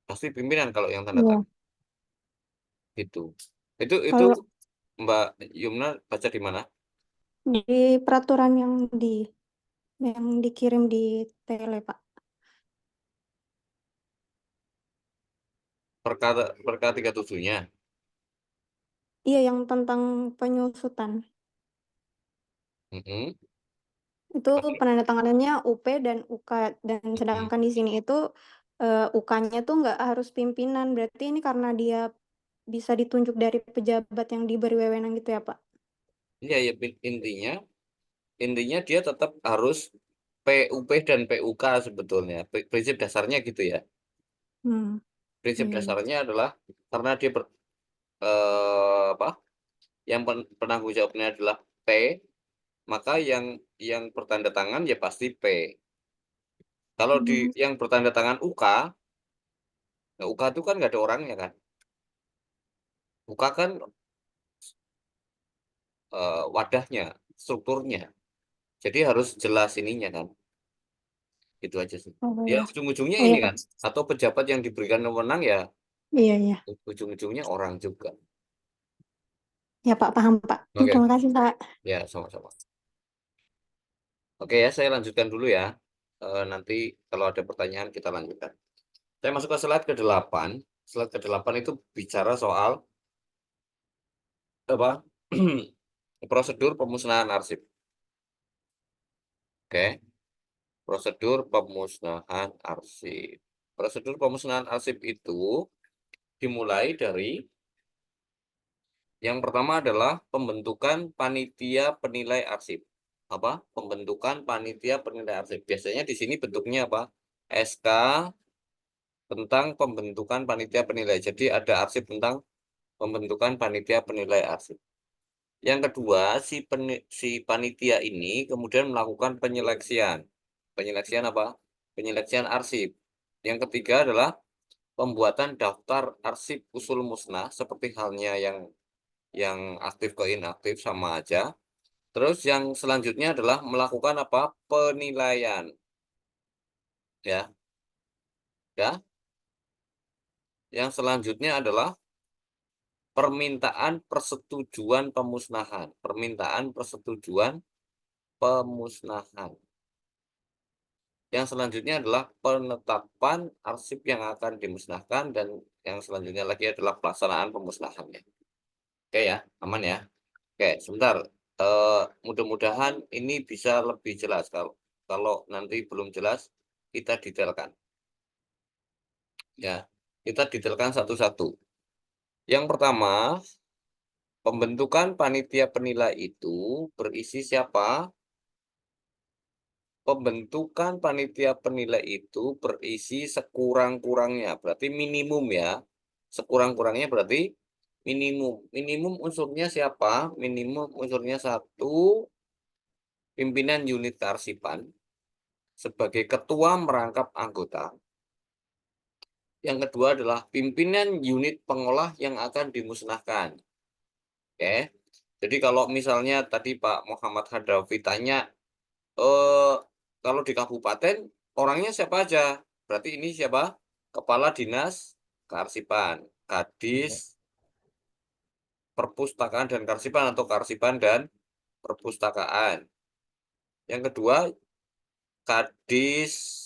Pasti pimpinan kalau yang tanda Iya. tangan. Itu Kalau Mbak Yumna baca di mana? di peraturan yang dikirim di tele, Pak. Perka 37-nya. Iya, yang tentang penyusutan. Mm-mm. Itu penandatanganannya UP dan UK, dan sedangkan di sini itu UK-nya tuh nggak harus pimpinan. Berarti ini karena dia bisa ditunjuk dari pejabat yang diberi wewenang gitu ya, Pak? Iya, ya intinya dia tetap harus PUP dan PUK sebetulnya. Prinsip dasarnya gitu ya. Hmm. Prinsip Iya. dasarnya adalah karena dia apa? Yang penanggung jawabnya adalah P, maka yang bertanda tangan ya pasti P. Kalau di yang bertanda tangan UK, nah UK itu kan nggak ada orangnya kan. UK kan wadahnya, strukturnya. Jadi harus jelas ininya kan. Itu aja sih. Oh, Ya iya. ujung-ujungnya Oh, iya, ini Pak. kan. Atau pejabat yang diberikan wewenang ya Iya, iya. ujung-ujungnya orang juga. Ya, Pak, paham, Pak. Oke, Terima kasih, Pak. ya sama-sama. Oke ya, saya lanjutkan dulu ya. Nanti kalau ada pertanyaan kita lanjutkan. Saya masuk ke slide ke-8. Slide ke-8 itu bicara soal apa? Prosedur pemusnahan arsip. Oke. Prosedur pemusnahan arsip. Prosedur pemusnahan arsip itu dimulai dari yang pertama adalah pembentukan panitia penilai arsip. Apa? Pembentukan panitia penilai arsip. Biasanya di sini bentuknya apa? SK tentang pembentukan panitia penilai. Jadi ada arsip tentang pembentukan panitia penilai arsip. Yang kedua, si panitia ini kemudian melakukan penyeleksian. Penyeleksian apa? Penyeleksian arsip. Yang ketiga adalah pembuatan daftar arsip usul musnah seperti halnya yang aktif ke inaktif sama aja. Terus yang selanjutnya adalah melakukan apa? Penilaian. Ya. Ya. Yang selanjutnya adalah permintaan persetujuan pemusnahan. Permintaan persetujuan pemusnahan. Yang selanjutnya adalah penetapan arsip yang akan dimusnahkan dan yang selanjutnya lagi adalah pelaksanaan pemusnahannya. Oke ya, aman ya. Oke, sebentar. Mudah-mudahan ini bisa lebih jelas. Kalau nanti belum jelas, kita detailkan. Ya, kita detailkan satu-satu. Yang pertama, pembentukan panitia penilai itu berisi siapa? Pembentukan panitia penilai itu berisi sekurang-kurangnya, berarti minimum ya. Sekurang-kurangnya berarti minimum. Minimum unsurnya siapa? Minimum unsurnya 1, pimpinan unit kearsipan sebagai ketua merangkap anggota. Yang kedua adalah pimpinan unit pengolah yang akan dimusnahkan. Oke. Jadi kalau misalnya tadi Pak Muhammad Hadafi tanya, kalau di kabupaten orangnya siapa aja? Berarti ini siapa? Kepala Dinas Kearsipan, Kadis Perpustakaan dan Kearsipan atau Kearsipan dan Perpustakaan. Yang kedua, Kadis,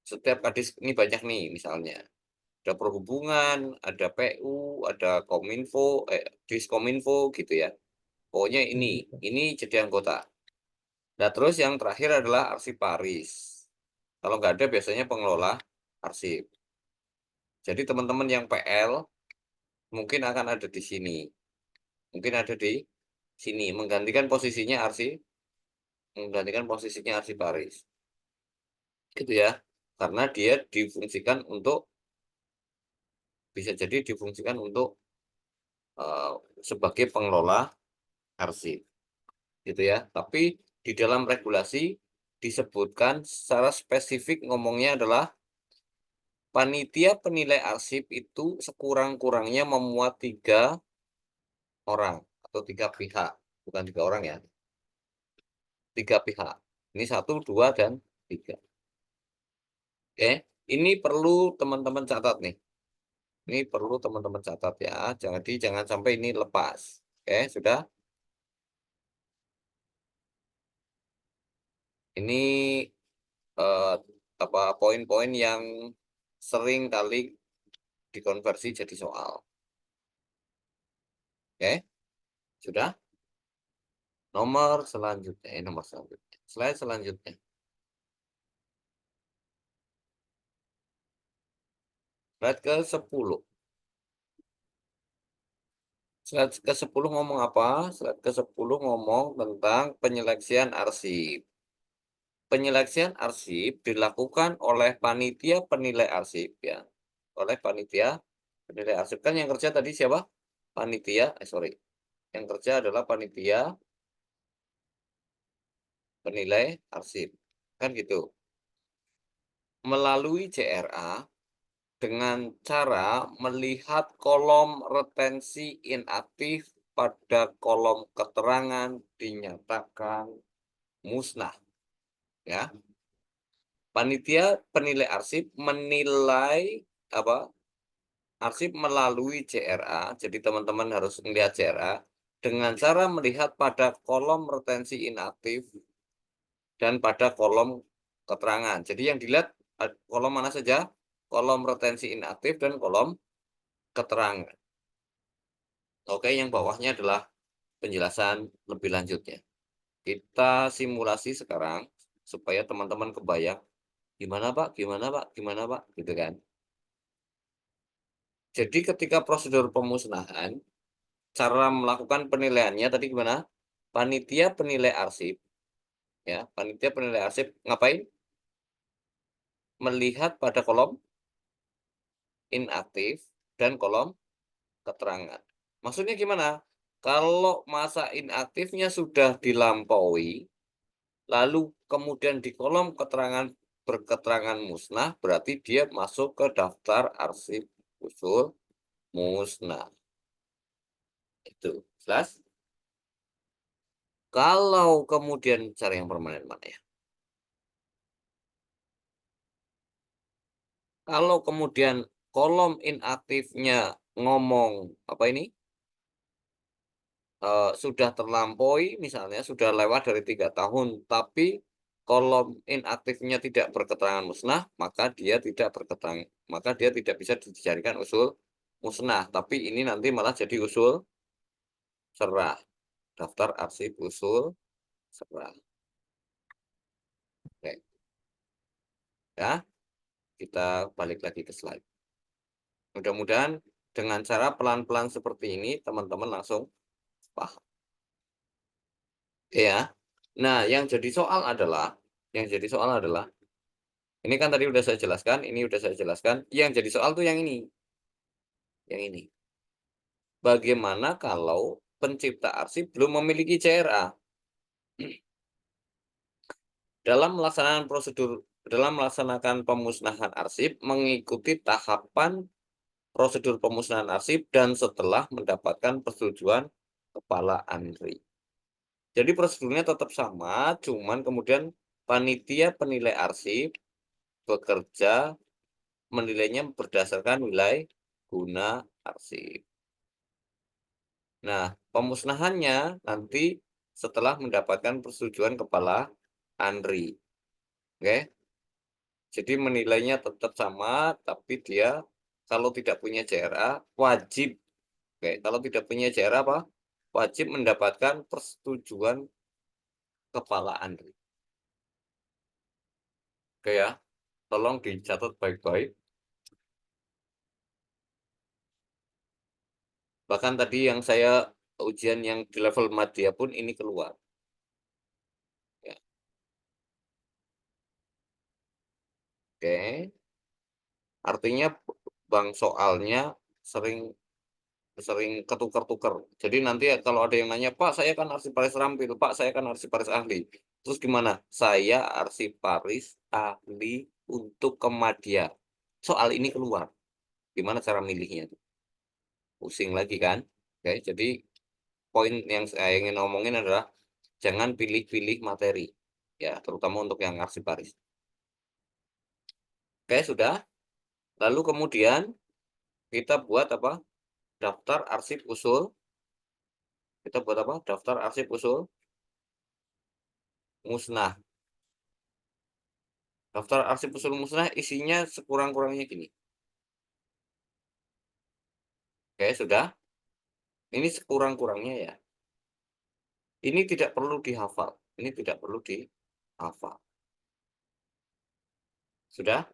setiap Kadis ini banyak nih misalnya. Ada Perhubungan, ada PU, ada Kominfo, Diskominfo gitu ya. Pokoknya ini jadi anggota. Nah, terus yang terakhir adalah arsiparis. Kalau nggak ada biasanya pengelola arsip. Jadi teman-teman yang PL mungkin akan ada di sini. Mungkin ada di sini menggantikan posisinya arsiparis. Gitu ya. Karena dia bisa jadi difungsikan untuk sebagai pengelola arsip. Gitu ya. Tapi di dalam regulasi disebutkan secara spesifik ngomongnya adalah panitia penilai arsip itu sekurang-kurangnya memuat 3 orang atau 3 pihak, bukan 3 orang ya, 3 pihak. Ini 1, 2, dan 3. Oke, ini perlu teman-teman catat nih. Ini perlu teman-teman catat ya. Jadi jangan sampai ini lepas. Oke, sudah. Ini poin-poin yang sering kali dikonversi jadi soal. Oke, sudah. Nomor selanjutnya, slide selanjutnya. Slide ke-10. Slide ke-10 ngomong apa? Slide ke-10 ngomong tentang penyeleksian arsip. Penyeleksian arsip dilakukan oleh panitia penilai arsip ya. Oleh panitia penilai arsip. Kan yang kerja tadi siapa? Panitia, Yang kerja adalah panitia penilai arsip. Kan gitu. Melalui CRA dengan cara melihat kolom retensi inaktif pada kolom keterangan dinyatakan musnah. Ya. Panitia penilai arsip menilai arsip melalui CRA. Jadi teman-teman harus melihat CRA dengan cara melihat pada kolom retensi inaktif dan pada kolom keterangan. Jadi yang dilihat kolom mana saja? Kolom retensi inaktif dan kolom keterangan. Oke, yang bawahnya adalah penjelasan lebih lanjutnya. Kita simulasi sekarang supaya teman-teman kebayang gimana Pak, gimana Pak, gitu kan. Jadi ketika prosedur pemusnahan, cara melakukan penilaiannya tadi gimana? Panitia penilai arsip, ya, panitia penilai arsip ngapain? Melihat pada kolom inaktif dan kolom keterangan. Maksudnya gimana? Kalau masa inaktifnya sudah dilampaui, lalu kemudian di kolom keterangan berketerangan musnah, berarti dia masuk ke daftar arsip usul musnah. Itu jelas? Kalau kemudian cara yang permanen mana ya? Kalau kemudian kolom inaktifnya ngomong apa ini? Sudah terlampaui, misalnya sudah lewat dari 3 tahun, tapi kolom inaktifnya tidak berketerangan musnah, maka dia tidak bisa dijadikan usul musnah. Tapi ini nanti malah jadi usul serah. Daftar arsip usul serah. Oke. Ya, kita balik lagi ke slide. Mudah-mudahan dengan cara pelan-pelan seperti ini, teman-teman langsung paham. Ya. Nah, yang jadi soal adalah, ini kan tadi udah saya jelaskan, ini udah saya jelaskan. Yang jadi soal tuh yang ini. Yang ini. Bagaimana kalau pencipta arsip belum memiliki CRA? Dalam melaksanakan pemusnahan arsip, mengikuti tahapan prosedur pemusnahan arsip dan setelah mendapatkan persetujuan Kepala ANRI. Jadi prosedurnya tetap sama, cuman kemudian panitia penilai arsip bekerja menilainya berdasarkan nilai guna arsip. Nah, pemusnahannya nanti setelah mendapatkan persetujuan Kepala ANRI. Oke. Jadi menilainya tetap sama, tapi dia kalau tidak punya CRA wajib. Oke, kalau tidak punya CRA apa? Wajib mendapatkan persetujuan Kepala ANRI. Oke ya, tolong dicatat baik-baik. Bahkan tadi yang saya ujian yang di level madya pun ini keluar. Ya. Oke. Artinya bang soalnya sering ketukar-tukar. Jadi nanti kalau ada yang nanya, Pak, saya kan arsiparis rampil, Pak, saya kan arsiparis ahli. Terus gimana? Saya arsiparis ahli untuk kemadya. soal ini keluar. Gimana cara milihnya? Pusing lagi kan? Oke, jadi poin yang saya ingin ngomongin adalah jangan pilih-pilih materi, ya, terutama untuk yang arsiparis. Oke, sudah. Lalu kemudian kita buat apa? Daftar arsip usul. Kita buat apa? Daftar arsip usul musnah. Daftar arsip usul musnah isinya sekurang-kurangnya gini. Oke, sudah. Ini sekurang-kurangnya ya. Ini tidak perlu dihafal. Ini tidak perlu dihafal. Sudah?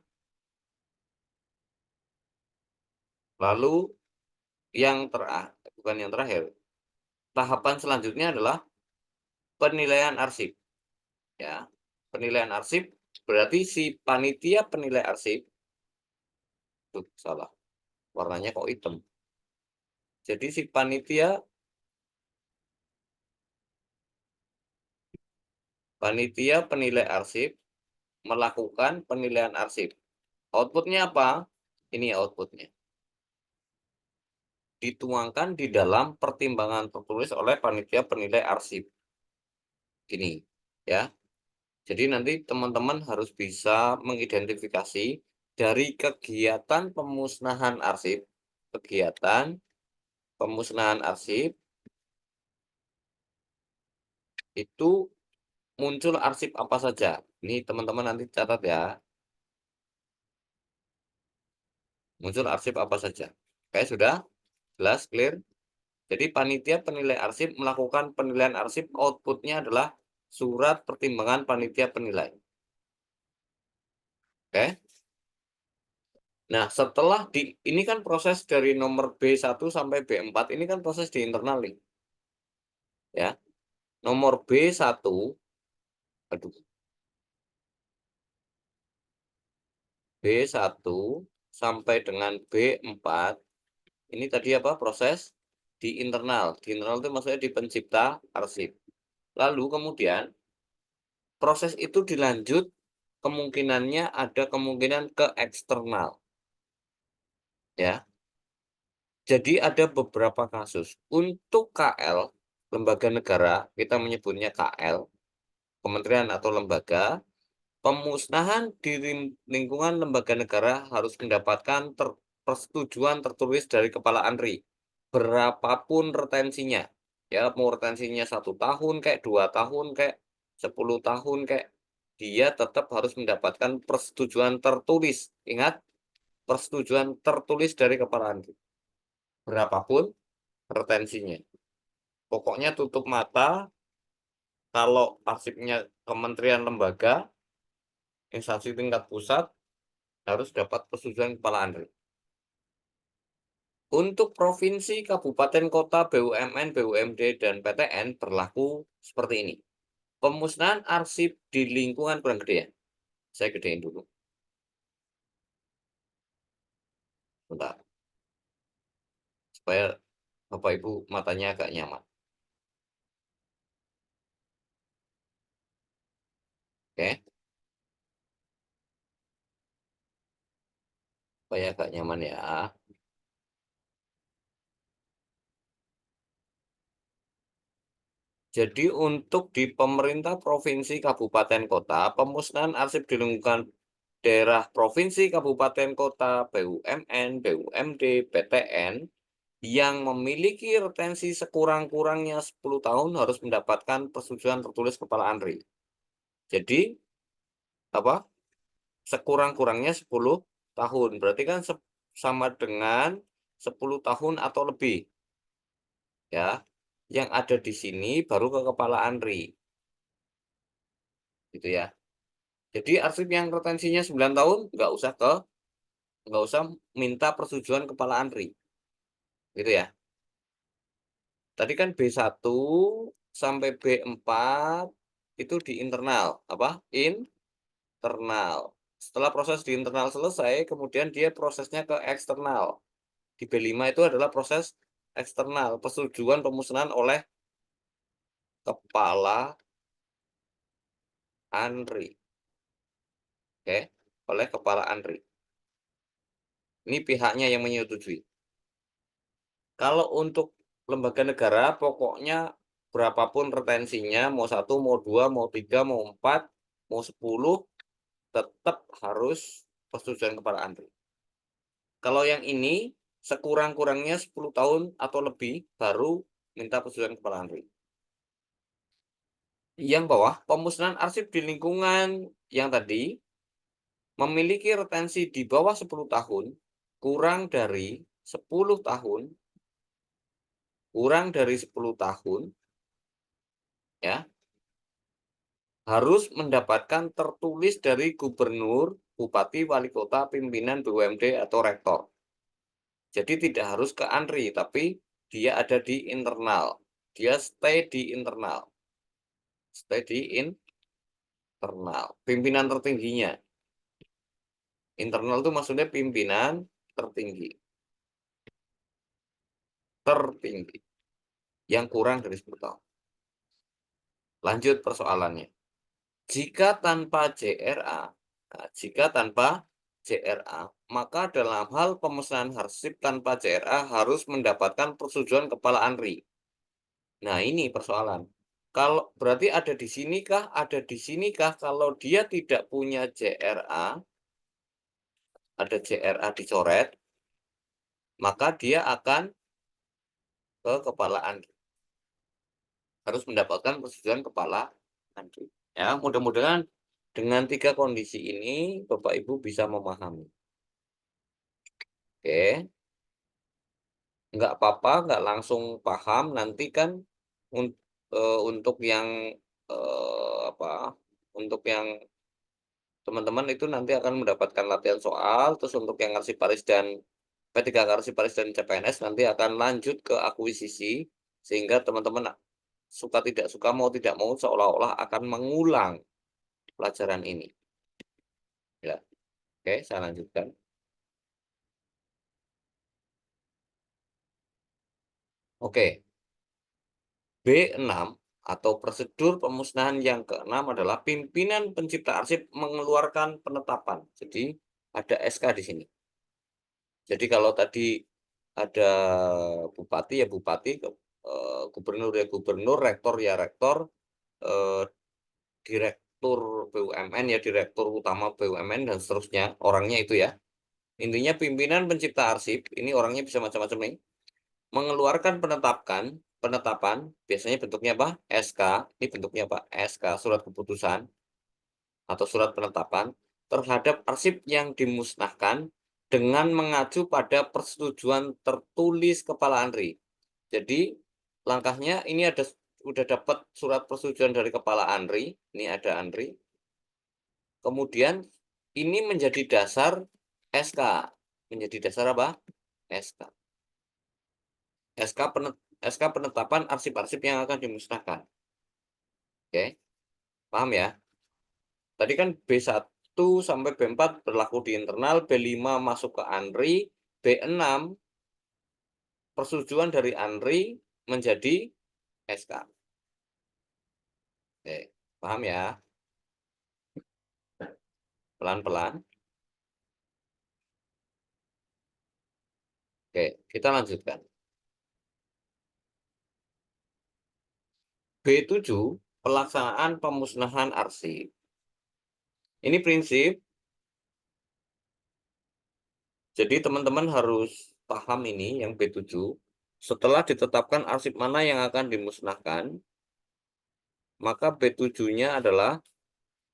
Lalu yang terakhir, bukan yang terakhir. Tahapan selanjutnya adalah penilaian arsip. Ya. Penilaian arsip berarti si panitia penilai arsip. Tuh, salah. Warnanya kok hitam. Jadi si panitia penilai arsip melakukan penilaian arsip. Outputnya apa? Ini outputnya. Dituangkan di dalam pertimbangan tertulis oleh panitia penilai arsip. Gini, ya. Jadi nanti teman-teman harus bisa mengidentifikasi dari kegiatan pemusnahan arsip, itu muncul arsip apa saja. Ini teman-teman nanti catat ya. Muncul arsip apa saja. Oke, sudah? Jelas, clear? Jadi panitia penilai arsip melakukan penilaian arsip, outputnya adalah surat pertimbangan panitia penilai. Oke? Nah, setelah ini kan proses dari nomor B1 sampai B4, ini kan proses di internal nih. Ya. Nomor B1, B1 sampai dengan B4, ini tadi apa? Proses di internal. Di internal itu maksudnya di pencipta arsip. Lalu kemudian proses itu dilanjut, kemungkinannya ada kemungkinan ke eksternal. Ya. Jadi ada beberapa kasus. Untuk KL, lembaga negara, kita menyebutnya KL, kementerian atau lembaga, pemusnahan di lingkungan lembaga negara harus mendapatkan persetujuan tertulis dari Kepala ANRI. Berapapun retensinya. Ya, mau retensinya 1 tahun, kayak 2 tahun, kayak 10 tahun, kayak dia tetap harus mendapatkan persetujuan tertulis. Ingat, persetujuan tertulis dari Kepala ANRI. Berapapun retensinya. Pokoknya tutup mata kalau arsipnya kementerian lembaga, instansi tingkat pusat, harus dapat persetujuan Kepala ANRI. Untuk provinsi, kabupaten, kota, BUMN, BUMD, dan PTN berlaku seperti ini. Pemusnahan arsip di lingkungan kurang gede ya. Saya gedein dulu. Bentar. Supaya Bapak Ibu matanya agak nyaman. Oke. Supaya agak nyaman ya. Jadi untuk di pemerintah provinsi, kabupaten, kota, pemusnahan arsip di lingkungan daerah provinsi, kabupaten, kota, BUMN, BUMD, PTN yang memiliki retensi sekurang-kurangnya 10 tahun harus mendapatkan persetujuan tertulis Kepala ANRI. Jadi apa? Sekurang-kurangnya 10 tahun. Berarti kan sama dengan 10 tahun atau lebih. Ya. Yang ada di sini baru ke Kepala ANRI. Gitu ya. Jadi arsip yang retensinya 9 tahun nggak usah minta persetujuan Kepala ANRI. Gitu ya. Tadi kan B1 sampai B4 itu di internal. Apa? Internal. Setelah proses di internal selesai, kemudian dia prosesnya ke eksternal. Di B5 itu adalah proses eksternal, persetujuan pemusnahan oleh Kepala ANRI. Oke, oleh Kepala ANRI. Ini pihaknya yang menyetujui. Kalau untuk lembaga negara, pokoknya berapapun retensinya, mau 1, mau 2, mau 3, mau 4, mau 10, tetap harus persetujuan kepala ANRI. Kalau yang ini, sekurang-kurangnya 10 tahun atau lebih, baru minta persetujuan kepala ANRI. Yang bawah, pemusnahan arsip di lingkungan yang tadi, memiliki retensi di bawah 10 tahun, kurang dari 10 tahun, ya, harus mendapatkan tertulis dari gubernur, bupati, wali kota, pimpinan BUMD atau rektor. Jadi tidak harus ke ANRI, tapi dia ada di internal. Dia stay di internal. Stay di internal. Pimpinan tertingginya. Internal itu maksudnya pimpinan tertinggi. Tertinggi. Yang kurang dari 10 tahun. Lanjut persoalannya. Jika tanpa JRA, maka dalam hal pemusnahan arsip tanpa JRA harus mendapatkan persetujuan kepala ANRI. Nah, ini persoalan. Kalau berarti ada di sinikah? Ada di sinikah? Kalau dia tidak punya JRA, ada JRA dicoret, maka dia akan ke kepala ANRI. Harus mendapatkan persetujuan kepala ANRI. Ya, mudah-mudahan dengan 3 kondisi ini Bapak Ibu bisa memahami. Oke. Nggak apa-apa, nggak langsung paham, nanti kan untuk yang untuk yang teman-teman itu nanti akan mendapatkan latihan soal, terus untuk yang arsiparis dan P3K arsiparis dan CPNS nanti akan lanjut ke akuisisi, sehingga teman-teman suka tidak suka, mau tidak mau, seolah-olah akan mengulang pelajaran ini. Ya. Oke, saya lanjutkan. Oke. B6 atau prosedur pemusnahan yang ke-6 adalah pimpinan pencipta arsip mengeluarkan penetapan. Jadi ada SK di sini. Jadi kalau tadi ada bupati ya bupati, gubernur ya gubernur, rektor ya rektor, direktur BUMN ya direktur utama BUMN dan seterusnya, orangnya itu ya. Intinya pimpinan pencipta arsip, ini orangnya bisa macam-macam nih, mengeluarkan penetapan, biasanya bentuknya apa? SK, ini bentuknya apa? SK, surat keputusan atau surat penetapan terhadap arsip yang dimusnahkan dengan mengacu pada persetujuan tertulis kepala ANRI. Jadi langkahnya ini udah dapat surat persetujuan dari kepala ANRI, ini ada ANRI. Kemudian ini menjadi dasar SK. Menjadi dasar apa? SK. SK penetapan arsip-arsip yang akan dimusnahkan. Oke, paham ya? Tadi kan B1 sampai B4 berlaku di internal, B5 masuk ke ANRI, B6 persetujuan dari ANRI menjadi SK. Oke, paham ya? Pelan-pelan. Oke, kita lanjutkan. B7, pelaksanaan pemusnahan arsip. Ini prinsip. Jadi teman-teman harus paham ini yang B7. Setelah ditetapkan arsip mana yang akan dimusnahkan, maka B7-nya adalah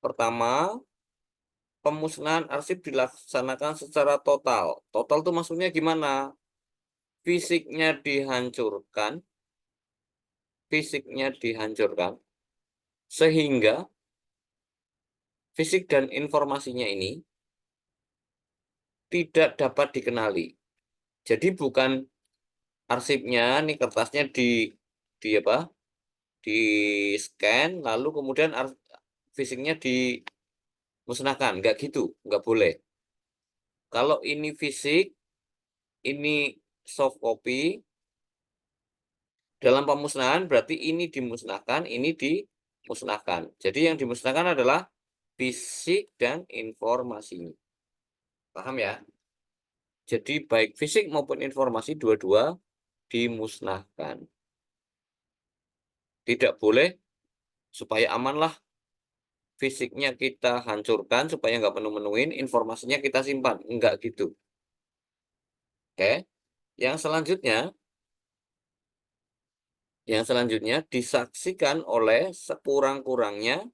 pertama, pemusnahan arsip dilaksanakan secara total. Total itu maksudnya gimana? Fisiknya dihancurkan, sehingga fisik dan informasinya ini tidak dapat dikenali. Jadi bukan arsipnya, nih kertasnya di scan, lalu kemudian fisiknya dimusnahkan. Nggak gitu, nggak boleh. Kalau ini fisik, ini soft copy, dalam pemusnahan berarti ini dimusnahkan, ini dimusnahkan. Jadi yang dimusnahkan adalah fisik dan informasinya. Paham ya? Jadi baik fisik maupun informasi dua-dua dimusnahkan. Tidak boleh supaya amanlah fisiknya kita hancurkan supaya nggak penuh-penuhin, informasinya kita simpan. Enggak gitu. Oke. Yang selanjutnya disaksikan oleh sekurang-kurangnya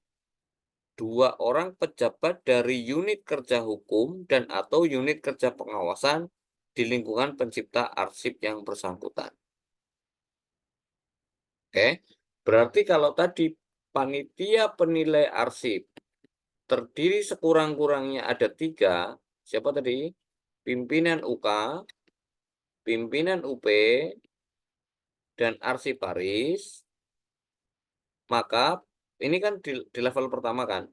2 orang pejabat dari unit kerja hukum dan atau unit kerja pengawasan di lingkungan pencipta arsip yang bersangkutan. Oke, berarti kalau tadi panitia penilai arsip terdiri sekurang-kurangnya ada 3, siapa tadi? Pimpinan UK, pimpinan UP, dan arsiparis, maka ini kan di level pertama kan.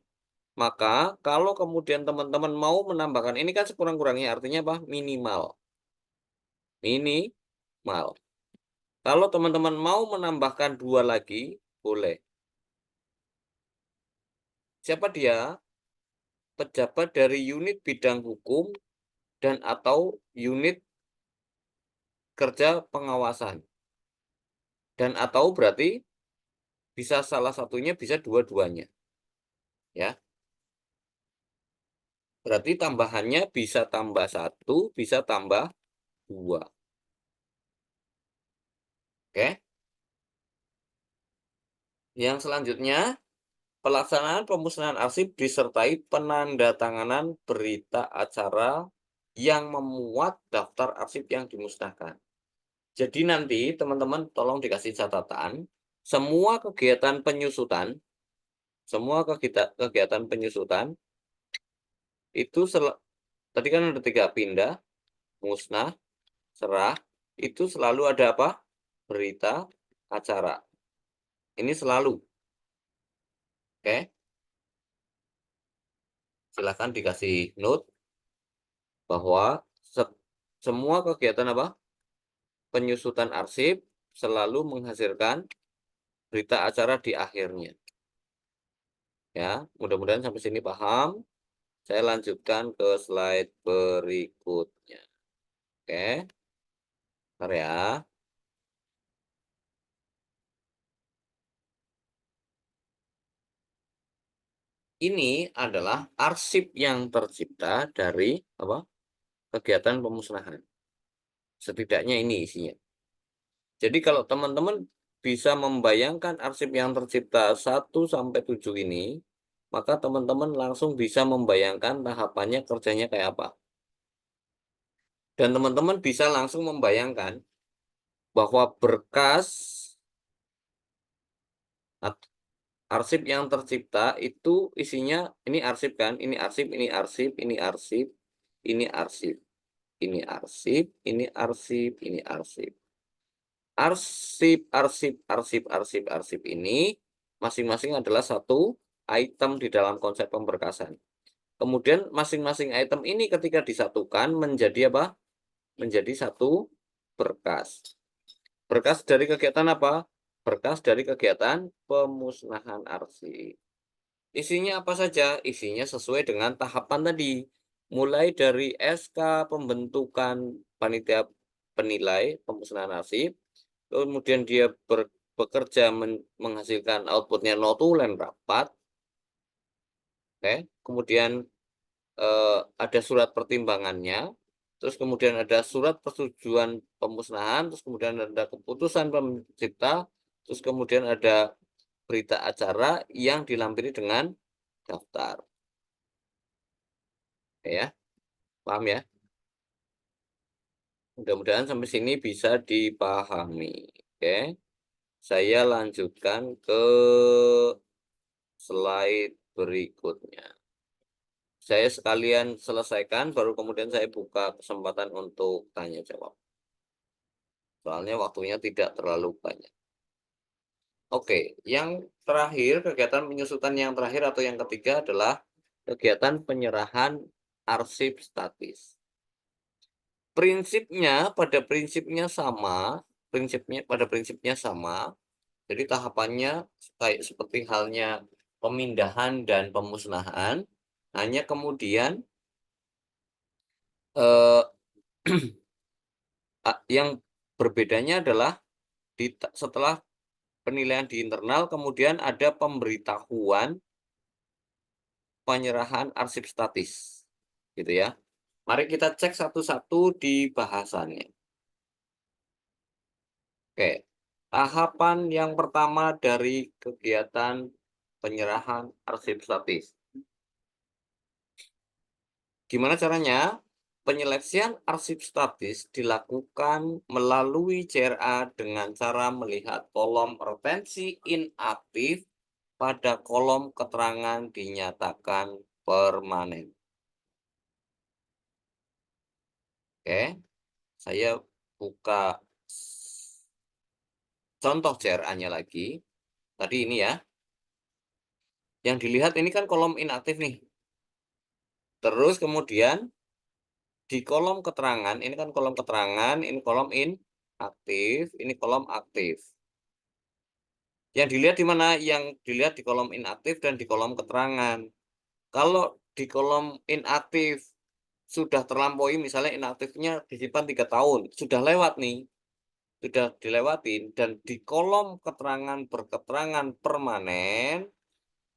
Maka kalau kemudian teman-teman mau menambahkan, ini kan sekurang-kurangnya artinya apa? Minimal. Minimal. Kalau teman-teman mau menambahkan 2 lagi, boleh. Siapa dia? Pejabat dari unit bidang hukum dan atau unit kerja pengawasan. Dan atau berarti bisa salah satunya, bisa dua-duanya. Ya. Berarti tambahannya bisa tambah 1, bisa tambah 2. Oke. Yang selanjutnya, pelaksanaan pemusnahan arsip disertai penandatanganan berita acara yang memuat daftar arsip yang dimusnahkan. Jadi nanti teman-teman tolong dikasih catatan, semua kegiatan penyusutan itu tadi kan ada 3, pindah, musnah, serah, itu selalu ada apa? Berita acara. Ini selalu. Oke. Silahkan dikasih note bahwa semua kegiatan apa? Penyusutan arsip selalu menghasilkan berita acara di akhirnya. Ya, mudah-mudahan sampai sini paham. Saya lanjutkan ke slide berikutnya. Oke. Bentar ya. Ini adalah arsip yang tercipta dari apa? Kegiatan pemusnahan. Setidaknya ini isinya. Jadi kalau teman-teman bisa membayangkan arsip yang tercipta 1 sampai 7 ini, maka teman-teman langsung bisa membayangkan tahapannya kerjanya kayak apa. Dan teman-teman bisa langsung membayangkan bahwa berkas arsip yang tercipta itu isinya, ini arsip kan, ini arsip, ini arsip, ini arsip, ini arsip, ini arsip, ini arsip, ini arsip. Arsip ini masing-masing adalah satu item di dalam konsep pemberkasan. Kemudian masing-masing item ini ketika disatukan menjadi apa? Menjadi satu berkas. Berkas dari kegiatan apa? Berkas dari kegiatan pemusnahan arsip. Isinya apa saja? Isinya sesuai dengan tahapan tadi. Mulai dari SK pembentukan panitia penilai pemusnahan arsip, kemudian dia bekerja menghasilkan outputnya notulen rapat, kemudian ada surat pertimbangannya, terus kemudian ada surat persetujuan pemusnahan, terus kemudian ada keputusan pencipta, terus kemudian ada berita acara yang dilampiri dengan daftar. Oke ya, paham ya? Mudah-mudahan sampai sini bisa dipahami. Oke, saya lanjutkan ke slide berikutnya. Saya sekalian selesaikan, baru kemudian saya buka kesempatan untuk tanya jawab. Soalnya waktunya tidak terlalu banyak. Oke, yang terakhir, kegiatan penyusutan yang terakhir atau yang ketiga adalah kegiatan penyerahan arsip statis. Pada prinsipnya sama. Jadi tahapannya kayak seperti halnya pemindahan dan pemusnahan, hanya kemudian Yang berbedanya adalah setelah penilaian di internal, kemudian ada pemberitahuan penyerahan arsip statis. Gitu ya. Mari kita cek satu-satu di bahasannya. Oke. Tahapan yang pertama dari kegiatan penyerahan arsip statis. Gimana caranya? Penyeleksian arsip statis dilakukan melalui CRA dengan cara melihat kolom retensi inaktif pada kolom keterangan dinyatakan permanen. Oke, saya buka contoh CRA-nya lagi. Tadi ini ya. Yang dilihat ini kan kolom inaktif nih. Terus kemudian di kolom keterangan, ini kan kolom keterangan, ini kolom inaktif, ini kolom aktif. Yang dilihat di mana? Yang dilihat di kolom inaktif dan di kolom keterangan. Kalau di kolom inaktif sudah terlampaui, misalnya inaktifnya disimpan 3 tahun, sudah lewat nih, sudah dilewatin, dan di kolom keterangan berketerangan permanen,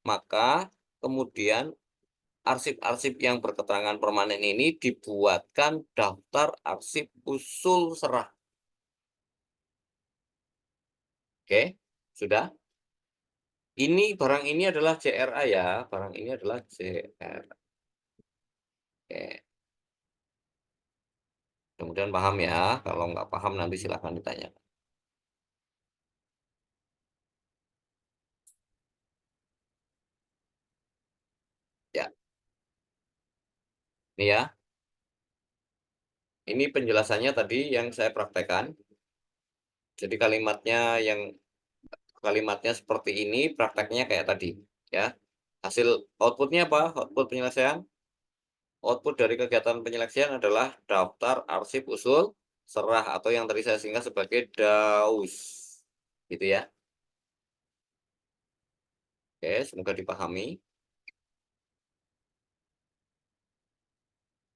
maka kemudian arsip-arsip yang berketerangan permanen ini dibuatkan daftar arsip usul serah. Oke, sudah? Ini barang ini adalah CRA ya, barang ini adalah CRA. Oke. Kemudian paham ya, kalau nggak paham nanti silahkan ditanya. Ya, ini ya. Ini penjelasannya tadi yang saya praktekkan. Jadi kalimatnya seperti ini, prakteknya kayak tadi, ya. Hasil outputnya apa? Output penyelesaian. Output dari kegiatan penyeleksian adalah daftar arsip usul serah atau yang tadi saya singkat sebagai DAUS. Gitu ya. Oke, semoga dipahami.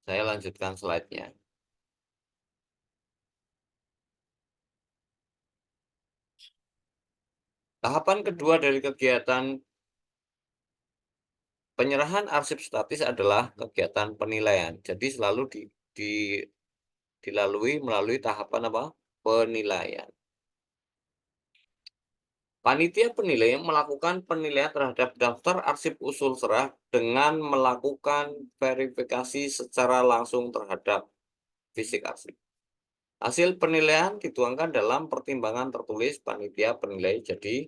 Saya lanjutkan slide-nya. Tahapan kedua dari kegiatan penyerahan arsip statis adalah kegiatan penilaian. Jadi selalu dilalui melalui tahapan apa? Penilaian. Panitia penilai melakukan penilaian terhadap daftar arsip usul serah dengan melakukan verifikasi secara langsung terhadap fisik arsip. Hasil penilaian dituangkan dalam pertimbangan tertulis panitia penilai. Jadi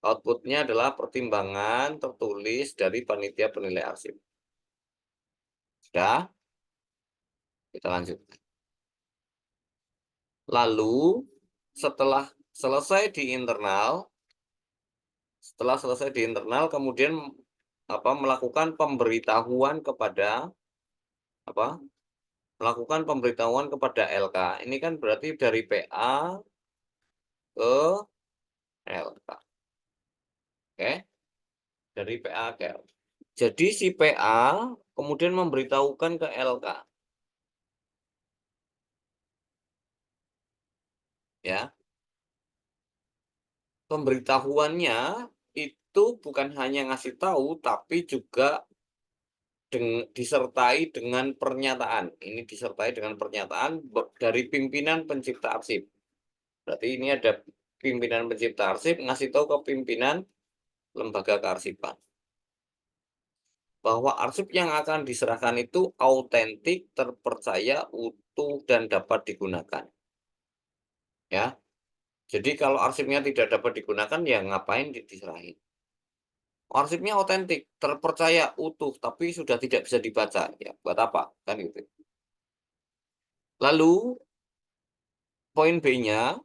outputnya adalah pertimbangan tertulis dari panitia penilai arsip. Sudah? Kita lanjut. Lalu setelah selesai di internal, kemudian melakukan pemberitahuan kepada LK. Ini kan berarti dari PA ke LK. Oke? Dari PA ke LK. Jadi si PA kemudian memberitahukan ke LK. Ya. Pemberitahuannya itu bukan hanya ngasih tahu, tapi juga disertai dengan pernyataan. Ini disertai dengan pernyataan dari pimpinan pencipta arsip. Berarti ini ada pimpinan pencipta arsip ngasih tahu ke pimpinan lembaga kearsipan bahwa arsip yang akan diserahkan itu autentik, terpercaya, utuh, dan dapat digunakan. Ya. Jadi kalau arsipnya tidak dapat digunakan, ya ngapain diserahin? Arsipnya autentik, terpercaya, utuh, tapi sudah tidak bisa dibaca. Ya, buat apa? Kan gitu. Lalu, poin B-nya,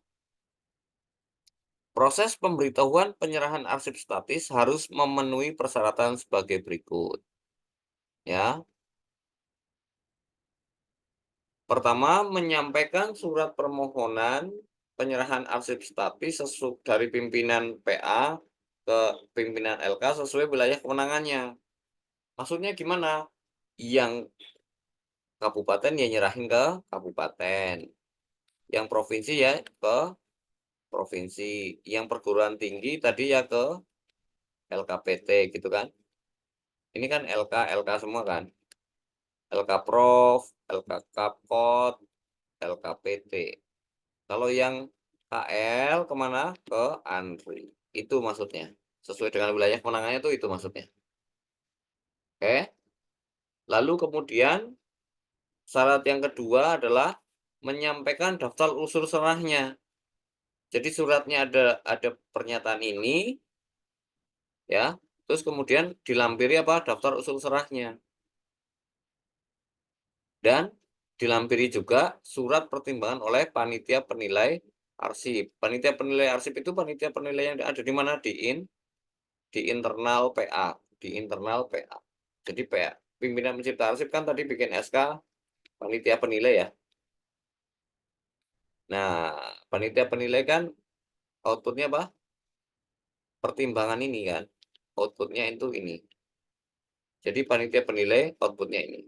proses pemberitahuan penyerahan arsip statis harus memenuhi persyaratan sebagai berikut. Ya. Pertama, menyampaikan surat permohonan penyerahan arsip statis dari pimpinan PA ke pimpinan LK sesuai wilayah kewenangannya. Maksudnya gimana? Yang kabupaten ya nyerahin ke kabupaten. Yang provinsi ya ke provinsi. Yang perguruan tinggi tadi ya ke LKPT gitu kan. Ini kan LK semua kan. LK Prof, LK Kapkot, LKPT. Kalau yang KL kemana? Ke ANRI. Itu maksudnya. Sesuai dengan wilayah kewenangannya itu maksudnya. Oke. Lalu kemudian syarat yang kedua adalah menyampaikan daftar usul serahnya. Jadi suratnya ada pernyataan ini, ya. Terus kemudian dilampiri apa? Daftar usul serahnya. Dan dilampiri juga surat pertimbangan oleh panitia penilai arsip. Panitia penilai arsip itu panitia penilai yang ada di mana? Di internal PA, di internal PA. Jadi PA, pimpinan pencipta arsip kan tadi bikin SK panitia penilai ya. Nah, panitia penilai kan outputnya apa? Pertimbangan ini kan. Outputnya itu ini. Jadi panitia penilai outputnya ini.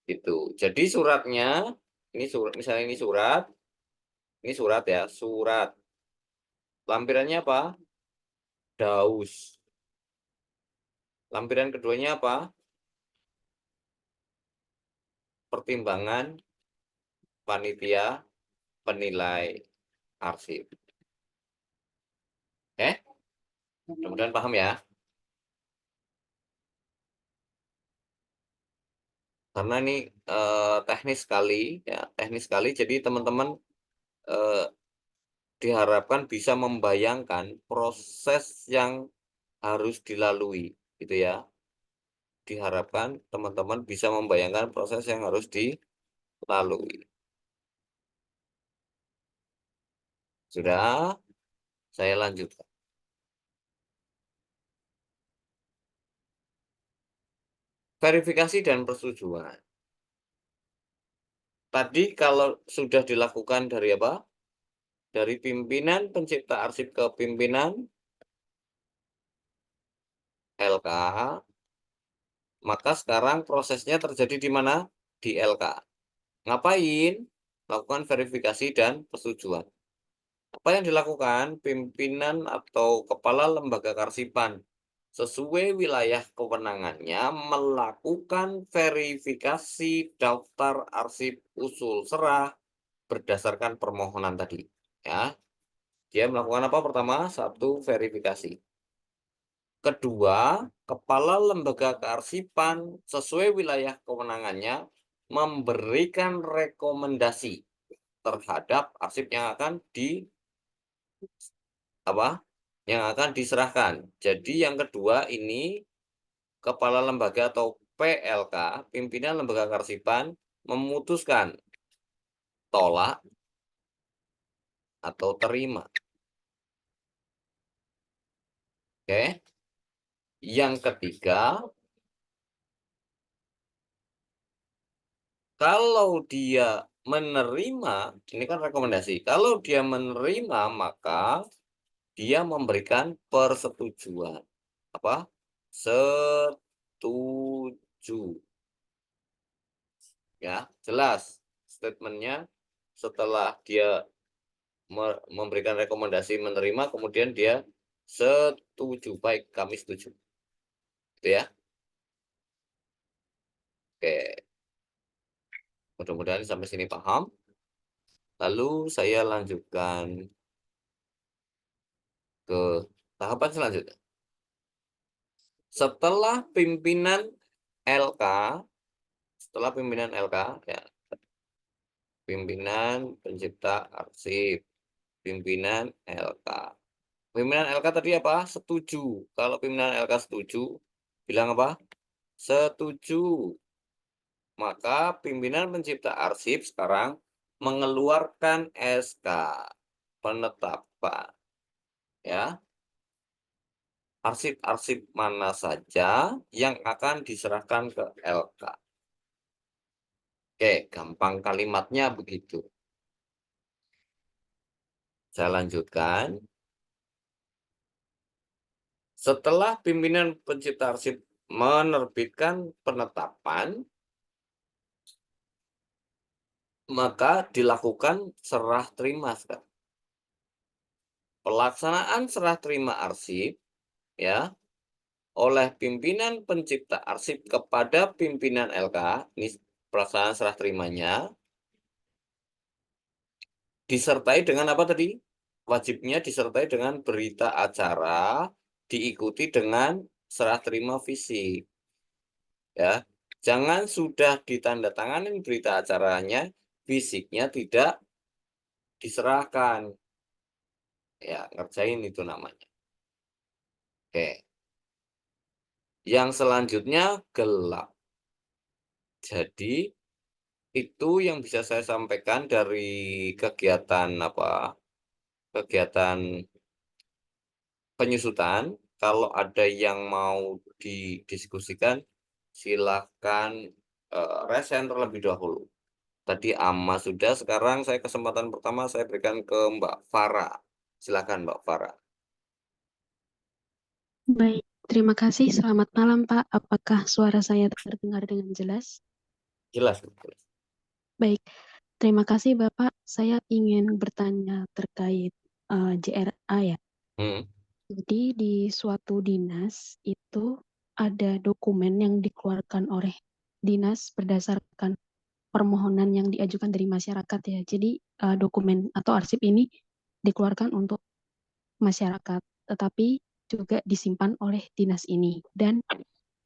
Gitu. Jadi suratnya, ini surat, misalnya ini surat ya, surat. Lampirannya apa? Daus. Lampiran keduanya apa? Pertimbangan panitia penilai arsip. Mudah-mudahan paham ya. Karena ini teknis sekali, ya teknis sekali. Jadi teman-teman diharapkan bisa membayangkan proses yang harus dilalui, gitu ya. Diharapkan teman-teman bisa membayangkan proses yang harus dilalui. Sudah, saya lanjutkan. Verifikasi dan persetujuan. Tadi kalau sudah dilakukan dari apa? Dari pimpinan pencipta arsip ke pimpinan LK, maka sekarang prosesnya terjadi di mana? Di LK. Ngapain? Lakukan verifikasi dan persetujuan. Apa yang dilakukan? Pimpinan atau kepala lembaga karsipan sesuai wilayah kewenangannya melakukan verifikasi daftar arsip usul serah berdasarkan permohonan tadi. Ya, dia melakukan apa? Pertama, satu, verifikasi. Kedua, kepala lembaga kearsipan sesuai wilayah kewenangannya memberikan rekomendasi terhadap arsip yang akan diserahkan. Jadi yang kedua ini kepala lembaga atau PLK, pimpinan lembaga kearsipan memutuskan tolak atau terima. Oke. Yang ketiga, kalau dia menerima, ini kan rekomendasi. Kalau dia menerima, maka dia memberikan persetujuan. Apa? Setuju. Ya, jelas statementnya setelah dia memberikan rekomendasi menerima, kemudian dia setuju. Baik, kami setuju. Gitu ya. Oke. Mudah-mudahan sampai sini paham. Lalu saya lanjutkan ke tahapan selanjutnya. Setelah pimpinan LK, ya, pimpinan pencipta arsip, pimpinan LK. Pimpinan LK tadi apa? Setuju. Kalau pimpinan LK setuju, bilang apa? Setuju. Maka pimpinan pencipta arsip sekarang mengeluarkan SK penetapan. Ya. Arsip-arsip mana saja yang akan diserahkan ke LK. Oke, gampang kalimatnya begitu. Saya lanjutkan. Setelah pimpinan pencipta arsip menerbitkan penetapan, maka dilakukan serah terima. Pelaksanaan serah terima arsip ya oleh pimpinan pencipta arsip kepada pimpinan LK, ini pelaksanaan serah terimanya, disertai dengan apa tadi? Wajibnya disertai dengan berita acara, diikuti dengan serah terima fisik. Ya, jangan sudah ditandatangani berita acaranya, fisiknya tidak diserahkan. Ya, ngerjain itu namanya. Oke. Yang selanjutnya gelap. Jadi itu yang bisa saya sampaikan dari kegiatan kegiatan penyusutan. Kalau ada yang mau didiskusikan, silakan resen terlebih dahulu. Tadi Amma sudah, sekarang saya kesempatan pertama saya berikan ke Mbak Farah. Silakan Mbak Farah. Baik, terima kasih. Selamat malam, Pak. Apakah suara saya terdengar dengan jelas? Jelas. Baik, terima kasih, Bapak. Saya ingin bertanya terkait JRA ya. Jadi di suatu dinas itu ada dokumen yang dikeluarkan oleh dinas berdasarkan permohonan yang diajukan dari masyarakat ya. Jadi dokumen atau arsip ini dikeluarkan untuk masyarakat, tetapi juga disimpan oleh dinas ini dan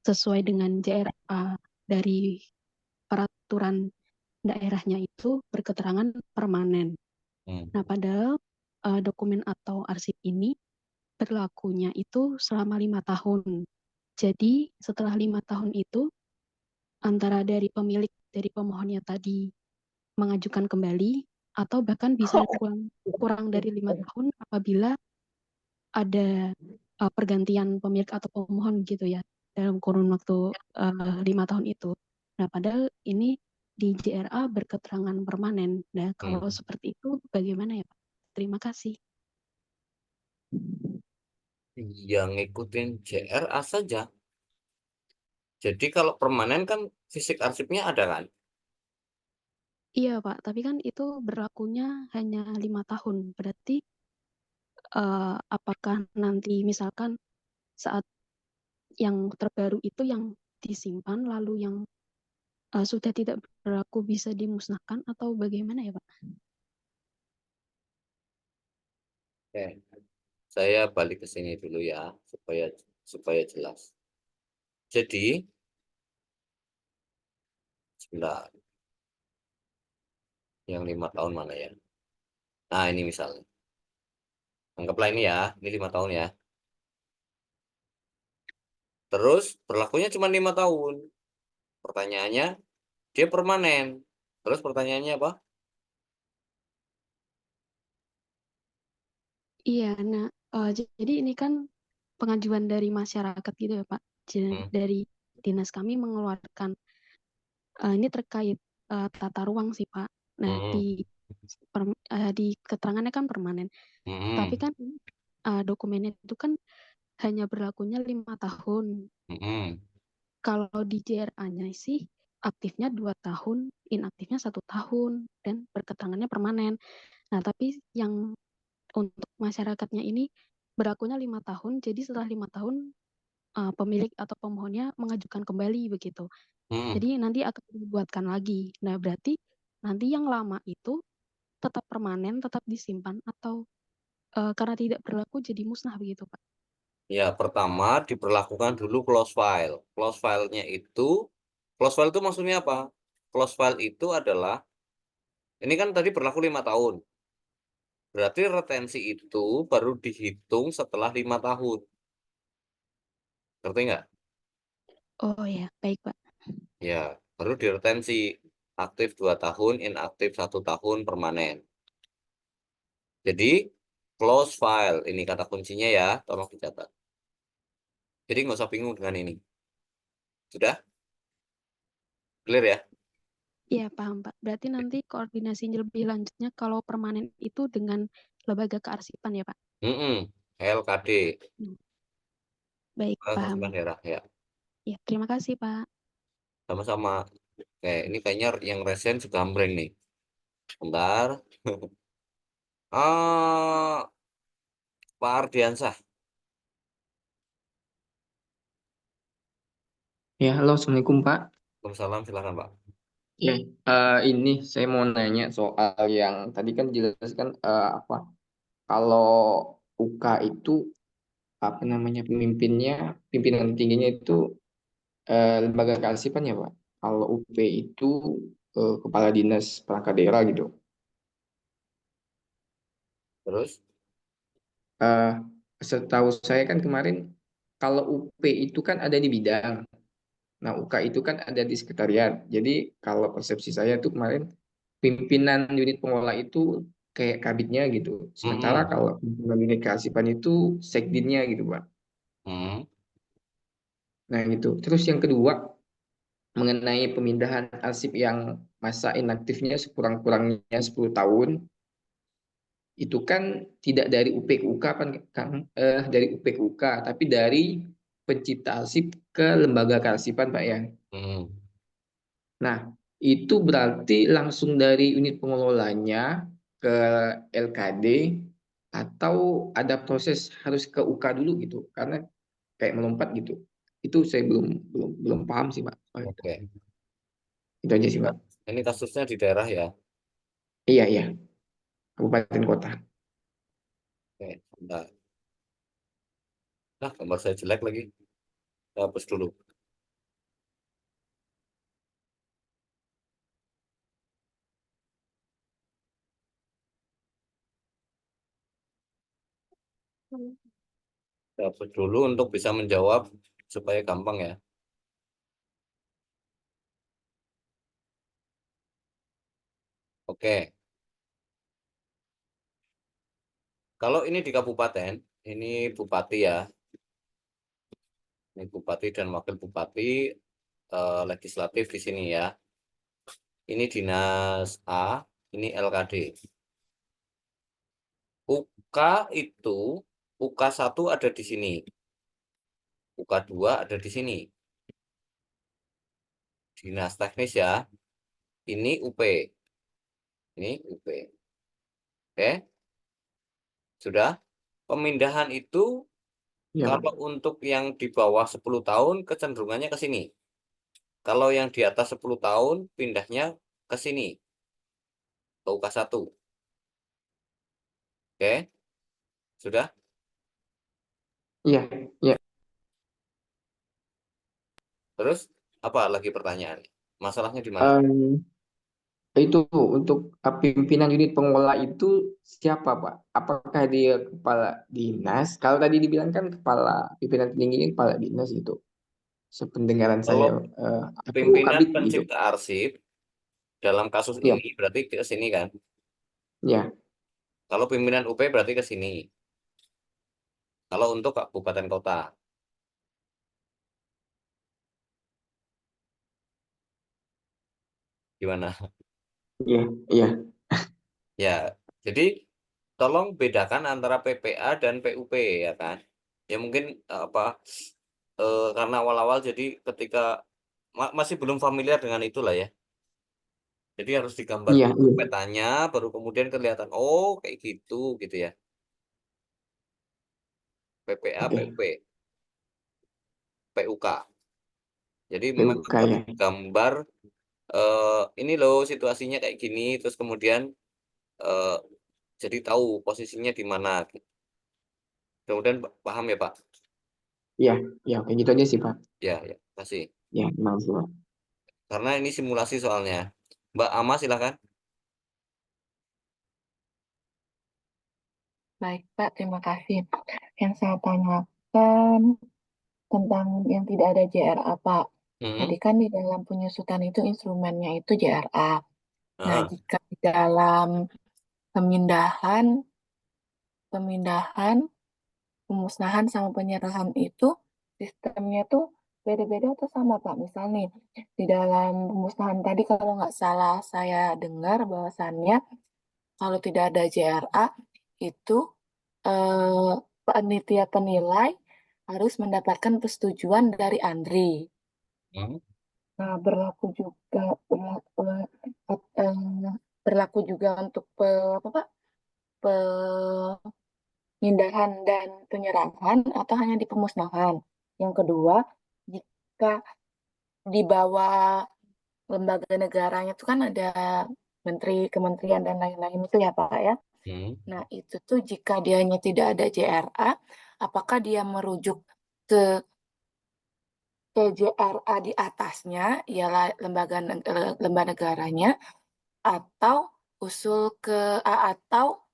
sesuai dengan JRA dari peraturan daerahnya itu berketerangan permanen. Nah, padahal dokumen atau arsip ini berlakunya itu selama 5 tahun. Jadi setelah 5 tahun itu antara dari pemilik dari pemohonnya tadi mengajukan kembali atau bahkan bisa kurang dari 5 tahun apabila ada pergantian pemilik atau pemohon gitu ya dalam kurun waktu 5 tahun itu. Nah, padahal ini di JRA berketerangan permanen. Nah, kalau seperti itu bagaimana ya Pak? Terima kasih. Yang ngikutin JRA saja. Jadi kalau permanen kan fisik arsipnya ada kan? Iya Pak, tapi kan itu berlakunya hanya 5 tahun. Berarti apakah nanti misalkan saat yang terbaru itu yang disimpan lalu yang sudah tidak berlaku bisa dimusnahkan atau bagaimana ya Pak? Oke. Saya balik ke sini dulu ya supaya jelas. Jadi sebentar. Yang 5 tahun mana ya? Nah, ini misalnya. Anggaplah ini ya, ini 5 tahun ya. Terus berlakunya cuma 5 tahun. Pertanyaannya, dia permanen. Terus pertanyaannya apa? Iya, nah jadi ini kan pengajuan dari masyarakat gitu ya Pak. Dari dinas kami mengeluarkan ini terkait tata ruang sih Pak. Nah di keterangannya kan permanen. Tapi kan dokumennya itu kan hanya berlakunya 5 tahun. Kalau di JRA-nya sih aktifnya 2 tahun, inaktifnya 1 tahun, dan berketerangannya permanen. Nah, tapi yang untuk masyarakatnya ini berlakunya 5 tahun, jadi setelah 5 tahun pemilik atau pemohonnya mengajukan kembali begitu. Jadi nanti akan dibuatkan lagi. Nah, berarti nanti yang lama itu tetap permanen, tetap disimpan atau karena tidak berlaku jadi musnah begitu, Pak? Ya, pertama diperlakukan dulu close file. Close file-nya itu, close file itu maksudnya apa? Close file itu adalah, ini kan tadi berlaku 5 tahun. Berarti retensi itu baru dihitung setelah 5 tahun. Ngerti nggak? Oh ya, baik Pak. Ya, baru diretensi. Aktif 2 tahun, inaktif 1 tahun, permanen. Jadi, close file. Ini kata kuncinya ya, tolong dicatat. Jadi nggak usah bingung dengan ini. Sudah? Clear ya? Iya, paham Pak. Berarti nanti koordinasinya lebih lanjutnya kalau permanen itu dengan lembaga kearsipan ya Pak? LKD. Baik, paham. Daerah, ya. Ya, terima kasih Pak. Sama-sama. Ini kayaknya yang resen sudah gambreng nih. Bentar. Pak Ardiansah. Ya, halo, Assalamualaikum Pak. Waalaikumsalam, silakan Pak. Ya, ini saya mau nanya soal yang tadi kan dijelaskan apa kalau UK itu apa namanya pimpinan tingginya itu lembaga kearsipan ya Pak. Kalau UP itu kepala dinas perangkat daerah gitu. Terus? Eh, Setahu saya kan kemarin kalau UP itu kan ada di bidang. Nah, UK itu kan ada di sekretariat. Jadi kalau persepsi saya tuh kemarin pimpinan unit pengelola itu kayak kabitnya gitu. Sementara Mm-mm. kalau pimpinan unit kearsipan itu sekdinnya gitu, Pak. Mm. Nah, gitu. Terus yang kedua, mengenai pemindahan arsip yang masa inaktifnya sekurang-kurangnya 10 tahun, itu kan tidak dari UP ke UK kan, dari UP ke UK, tapi dari pencipta arsip ke lembaga kearsipan, Pak ya. Mm. Nah, itu berarti langsung dari unit pengelolanya ke LKD atau ada proses harus ke UK dulu gitu, karena kayak melompat gitu. Itu saya belum paham sih, Pak. Soal itu. Oke. Itu aja sih, Pak. Ini kasusnya di daerah ya. Iya, iya. Kabupaten kota. Oke, bentar. Nah, gambar saya jelek lagi. Saya hapus dulu. Saya hapus dulu untuk bisa menjawab supaya gampang ya. Oke. Kalau ini di kabupaten, ini bupati ya. Ini bupati dan wakil bupati, legislatif di sini ya. Ini dinas A, ini LKD. UK itu, UK 1 ada di sini. UK 2 ada di sini. Dinas teknis ya. Ini UP. Ini UP. Oke. Sudah. Pemindahan itu Iya, Pak. kalau untuk yang di bawah 10 tahun kecenderungannya ke sini. Kalau yang di atas 10 tahun pindahnya ke sini. Ke UK 1. Oke. Sudah. Iya, iya. Terus apa lagi pertanyaan? Masalahnya di mana? Itu untuk pimpinan unit pengelola itu siapa, Pak? Apakah dia kepala dinas? Kalau tadi dibilang kan kepala pimpinan tinggi ini kepala dinas gitu. Sependengaran Kalau saya atau pimpinan kabit gitu. pencipta arsip dalam kasus Iya, ini berarti ke sini kan? iya, Kalau pimpinan UP berarti ke sini. Kalau untuk kabupaten kota, gimana? iya, iya, Ya, jadi tolong bedakan antara PPA dan PUP ya kan? Ya mungkin karena awal-awal jadi ketika masih belum familiar dengan itulah ya. Jadi harus digambar iya, dulu iya. petanya, baru kemudian kelihatan. Oh, kayak gitu ya. PPA, Oke, PUP, PUK. Jadi memang PUK harus ya. digambar. Ini loh situasinya kayak gini. Terus kemudian eh, jadi tahu posisinya di mana. Kemudian paham ya Pak? Iya, iya, oke gitu aja sih, Pak. Ya, ya, kasih. Ya, terima kasih, Pak. Karena ini simulasi soalnya. Mbak Ama silakan. Baik, Pak, terima kasih. Yang saya tanyakan tentang yang tidak ada JRA, Pak. Tadi Hmm. kan di dalam penyusutan itu instrumennya itu JRA. Nah, Nah, jika di dalam pemindahan, pemindahan, pemusnahan sama penyerahan itu sistemnya tuh beda-beda atau sama, Pak? Misal nih, di dalam pemusnahan tadi kalau nggak salah saya dengar bahwasannya kalau tidak ada JRA itu eh, panitia penilai harus mendapatkan persetujuan dari Andri. hmm. Nah, berlaku juga berlaku, berlaku juga untuk apa Pak? Pemindahan dan penyerahan atau hanya di pemusnahan? Yang kedua, jika di bawah lembaga negaranya itu kan ada menteri, kementerian dan lain-lain itu ya Pak ya. Nah, itu tuh jika dianya tidak ada JRA, apakah dia merujuk ke JRA di atasnya, ialah lembaga negaranya, atau usul ke atau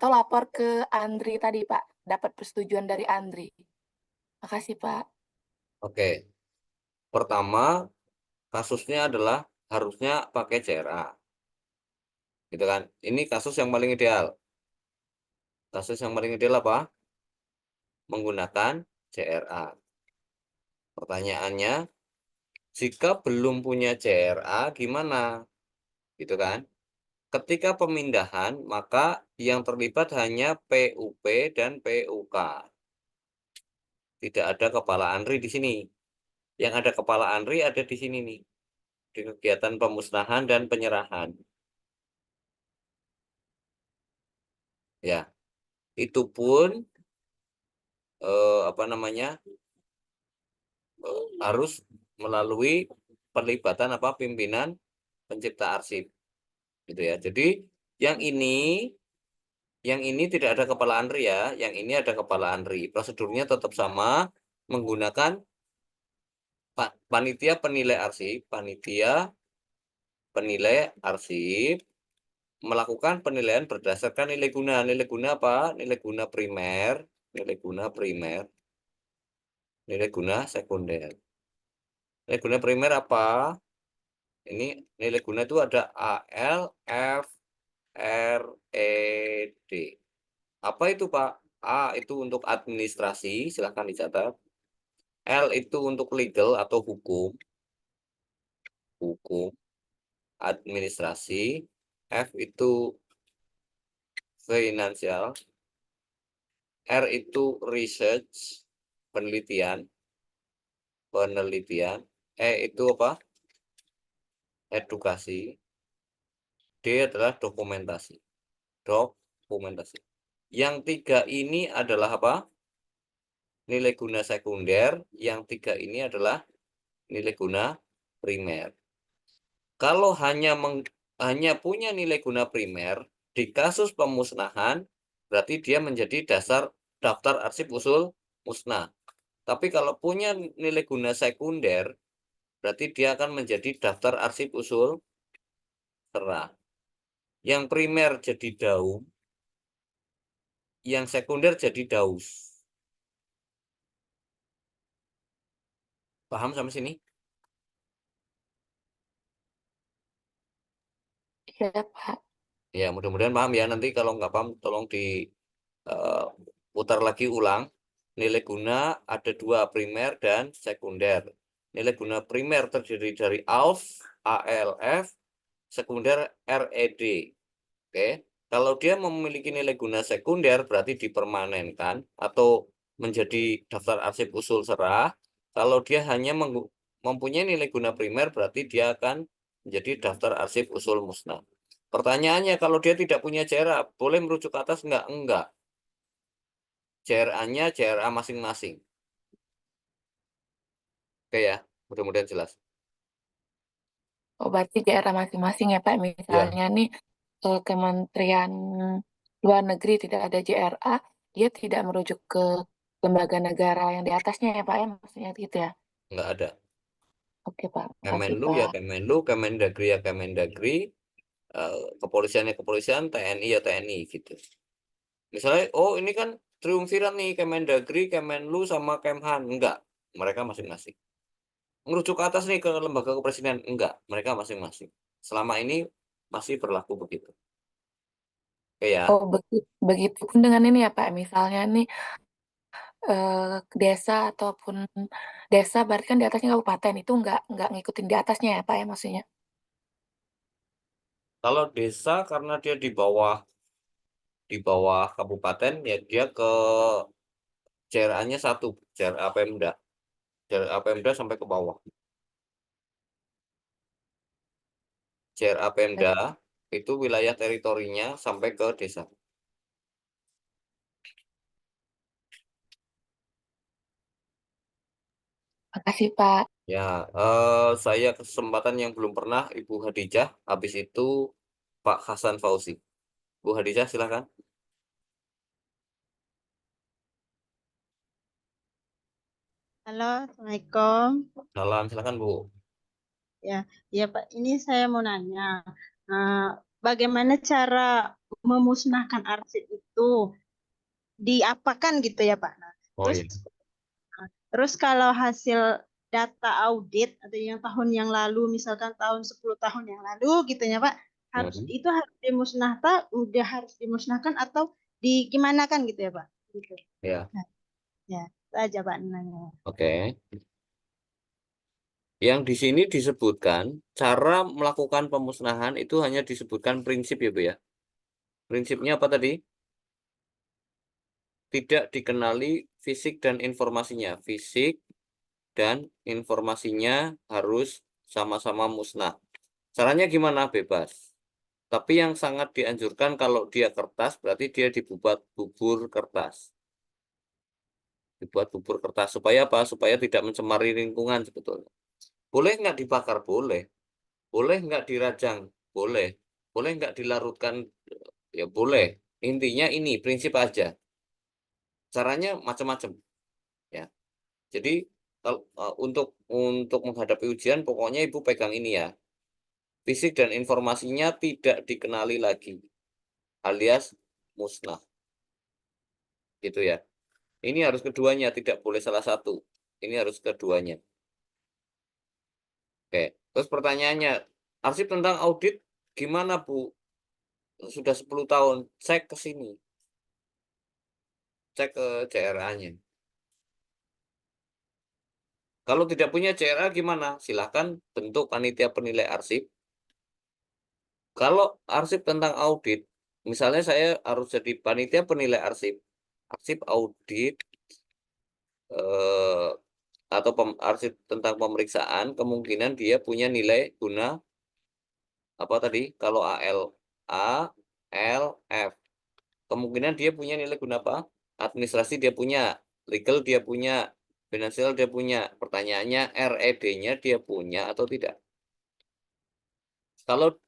lapor ke Andri tadi Pak, dapat persetujuan dari Andri. Makasih Pak. Oke. Pertama, kasusnya adalah harusnya pakai JRA. Gitu kan? Ini kasus yang paling ideal. Kasus yang paling ideal apa? Menggunakan JRA. Pertanyaannya, jika belum punya JRA gimana? Gitu kan? Ketika pemindahan, maka yang terlibat hanya PUP dan PUK. Tidak ada kepala ANRI di sini. Yang ada kepala ANRI ada di sini nih. Di kegiatan pemusnahan dan penyerahan. Ya, itu pun harus melalui pelibatan pimpinan pencipta arsip, gitu ya. Jadi yang ini tidak ada kepala ANRI ya, yang ini ada kepala ANRI. Prosedurnya tetap sama, menggunakan panitia penilai arsip melakukan penilaian berdasarkan nilai guna. Nilai guna apa? Nilai guna primer, nilai guna sekunder. Nilai guna primer apa? Ini nilai guna itu ada AL, F, R, E, D. Apa itu Pak? A itu untuk administrasi, silahkan dicatat. L itu untuk legal atau hukum, administrasi. F itu finansial. R itu research, penelitian. E itu apa? Edukasi. D adalah dokumentasi. Yang tiga ini adalah apa? Nilai guna sekunder. Yang tiga ini adalah nilai guna primer. Kalau hanya punya nilai guna primer, di kasus pemusnahan, berarti dia menjadi dasar daftar arsip usul musnah. Tapi kalau punya nilai guna sekunder, berarti dia akan menjadi daftar arsip usul serah. Yang primer jadi daum, yang sekunder jadi daus. Paham sampai sini? Iya Pak. Ya, mudah-mudahan paham ya. Nanti kalau nggak paham, tolong diputar lagi ulang. Nilai guna ada dua, primer dan sekunder. Nilai guna primer terdiri dari ALF, ALF, sekunder RED. Oke, kalau dia memiliki nilai guna sekunder berarti dipermanenkan atau menjadi daftar arsip usul serah. Kalau dia hanya mempunyai nilai guna primer berarti dia akan menjadi daftar arsip usul musnah. Pertanyaannya, kalau dia tidak punya JRA, boleh merujuk ke atas enggak? Enggak. JRA-nya JRA masing-masing. Oke ya, mudah-mudahan jelas. Oh, berarti daerah masing-masing ya Pak. Misalnya nih Kementerian Luar Negeri tidak ada JRA, dia tidak merujuk ke lembaga negara yang di atasnya ya Pak ya, maksudnya gitu ya. Enggak ada. Oke Pak, makasih Kemenlu ya Pak. Kemenlu, Kemendagri ya Kemendagri, kepolisian ya kepolisian, TNI ya TNI gitu. Misalnya, oh ini kan triumvirat nih, Kemendagri, Kemenlu sama Kemhan. Enggak, mereka masing-masing. Merujuk ke atas nih ke lembaga kepresidenan. Enggak, mereka masing-masing. Selama ini masih berlaku begitu. Oke ya. Oh, begitu pun dengan ini ya Pak, misalnya nih desa ataupun desa berarti kan di atasnya kabupaten itu nggak ngikutin di atasnya ya Pak ya maksudnya. Kalau desa karena dia di bawah kabupaten ya dia ke JRA-nya satu, JRA Pemda. JRA Pemda sampai ke bawah. JRA Pemda itu wilayah teritorinya sampai ke desa. Makasih, Pak. Ya, saya kesempatan yang belum pernah Ibu Hadijah, habis itu Pak Hasan Fauzi. Bu Hadijah, silakan. Halo, Assalamualaikum. Salam, silakan Bu. Ya, ya Pak. Ini saya mau nanya, bagaimana cara memusnahkan arsip itu? Diapakan gitu ya Pak? Nah, Oh terus, iya. terus kalau hasil data audit atau yang tahun yang lalu, misalkan tahun 10 tahun yang lalu gitu ya Pak, itu harus dimusnahkan, udah harus dimusnahkan atau gimana kan gitu ya Pak? Gitu. Ya. Nah, ya, itu aja Pak nanya. Oke. Yang di sini disebutkan cara melakukan pemusnahan itu hanya disebutkan prinsip ya Bu ya. Prinsipnya apa tadi? Tidak dikenali fisik dan informasinya. Fisik dan informasinya harus sama-sama musnah. Caranya gimana? Bebas. Tapi yang sangat dianjurkan kalau dia kertas, berarti dia dibuat bubur kertas. Dibuat bubur kertas. Supaya apa? Supaya tidak mencemari lingkungan sebetulnya. Boleh nggak dibakar? Boleh. Boleh nggak dirajang? Boleh. Boleh nggak dilarutkan? Ya boleh. Intinya ini, prinsip aja. Caranya macam-macam. Ya. Jadi untuk menghadapi ujian, pokoknya Ibu pegang ini ya. Fisik dan informasinya tidak dikenali lagi, alias musnah. Gitu ya. Ini harus keduanya, tidak boleh salah satu. Ini harus keduanya. Oke, terus pertanyaannya, arsip tentang audit gimana Bu? Sudah 10 tahun, cek ke sini. Cek ke CRA-nya. Kalau tidak punya CRA gimana? Silahkan bentuk panitia penilai arsip. Kalau arsip tentang audit, misalnya saya harus jadi panitia penilai arsip. Arsip audit atau arsip tentang pemeriksaan, kemungkinan dia punya nilai guna apa tadi? Kalau ALF, kemungkinan dia punya nilai guna apa? Administrasi dia punya, legal dia punya, finansial dia punya. Pertanyaannya RED-nya dia punya atau tidak? Kalau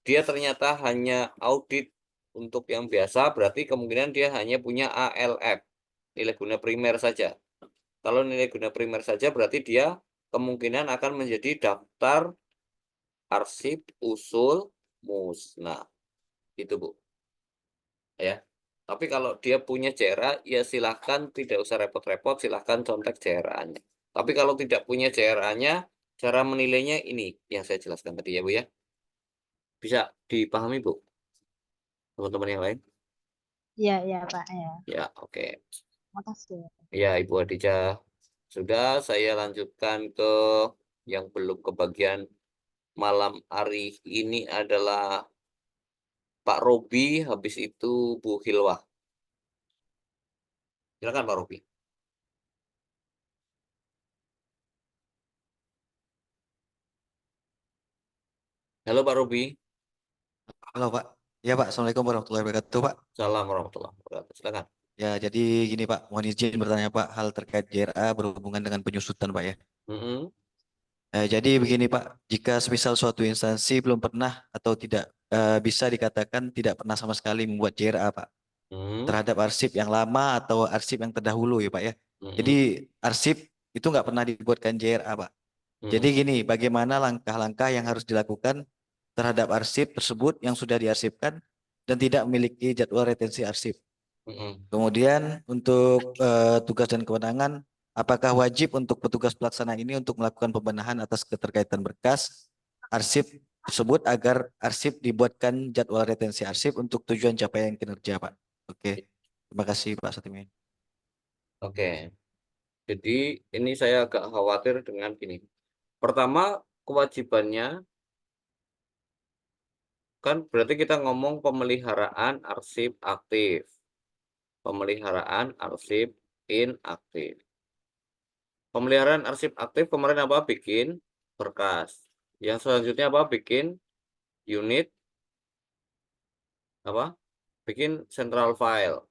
dia ternyata hanya audit untuk yang biasa, berarti kemungkinan dia hanya punya ALF, nilai guna primer saja. Kalau nilai guna primer saja, berarti dia kemungkinan akan menjadi daftar arsip usul musnah. Itu Bu. Ya. Tapi kalau dia punya CRA, ya silahkan tidak usah repot-repot, silahkan contek CRA-nya. Tapi kalau tidak punya CRA-nya, cara menilainya ini yang saya jelaskan tadi ya Bu ya. Bisa dipahami Bu? Teman-teman yang lain? Iya, iya Pak ya. Ya, oke. Makasih. Ya, Ibu Hadijah. Sudah, saya lanjutkan ke yang belum kebagian malam hari ini adalah Pak Robi, habis itu Bu Hilwah. Silakan Pak Robi. Halo Pak Robi. Halo Pak. Ya Pak, Assalamualaikum warahmatullahi wabarakatuh Pak. Salam warahmatullahi wabarakatuh. Silakan. Ya jadi gini Pak, mohon izin bertanya Pak, hal terkait JRA berhubungan dengan penyusutan Pak ya. Jadi begini Pak, jika semisal suatu instansi belum pernah atau tidak bisa dikatakan tidak pernah sama sekali membuat JRA Pak, terhadap arsip yang lama atau arsip yang terdahulu ya Pak ya. Jadi arsip itu nggak pernah dibuatkan JRA Pak. Jadi gini, bagaimana langkah-langkah yang harus dilakukan terhadap arsip tersebut yang sudah diarsipkan dan tidak memiliki jadwal retensi arsip. Kemudian untuk tugas dan kewenangan, apakah wajib untuk petugas pelaksana ini untuk melakukan pembenahan atas keterkaitan berkas arsip tersebut agar arsip dibuatkan jadwal retensi arsip untuk tujuan capaian kinerja Pak. Oke, terima kasih Pak Satimin. Oke, jadi ini saya agak khawatir dengan ini. Pertama, kewajibannya kan berarti kita ngomong pemeliharaan arsip aktif. Pemeliharaan arsip inaktif. Pemeliharaan arsip aktif kemarin apa? Bikin berkas. Yang selanjutnya apa? Bikin unit apa? Bikin central file.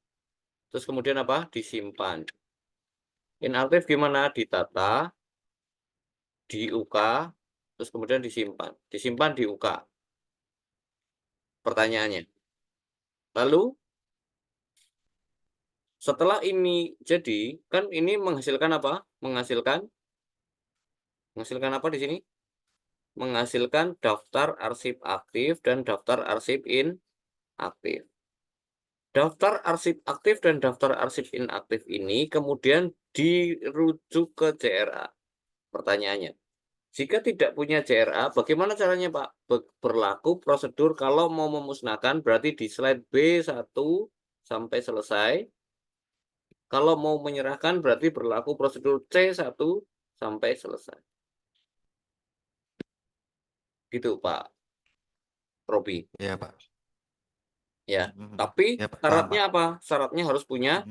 Terus kemudian apa? Disimpan. Inaktif gimana? Ditata, di UK, terus kemudian disimpan. Disimpan di UK. Pertanyaannya. Lalu setelah ini jadi, kan ini menghasilkan apa? Menghasilkan apa di sini? Menghasilkan daftar arsip aktif dan daftar arsip inaktif. Daftar arsip aktif dan daftar arsip inaktif ini kemudian dirujuk ke JRA. Pertanyaannya, jika tidak punya JRA, bagaimana caranya Pak? Berlaku prosedur kalau mau memusnahkan, berarti di slide B1 sampai selesai. Kalau mau menyerahkan, berarti berlaku prosedur C1 sampai selesai. Gitu Pak Robi. Iya, Pak. Ya, tapi Ya, Pak. Paham, syaratnya Pak. apa? Syaratnya harus punya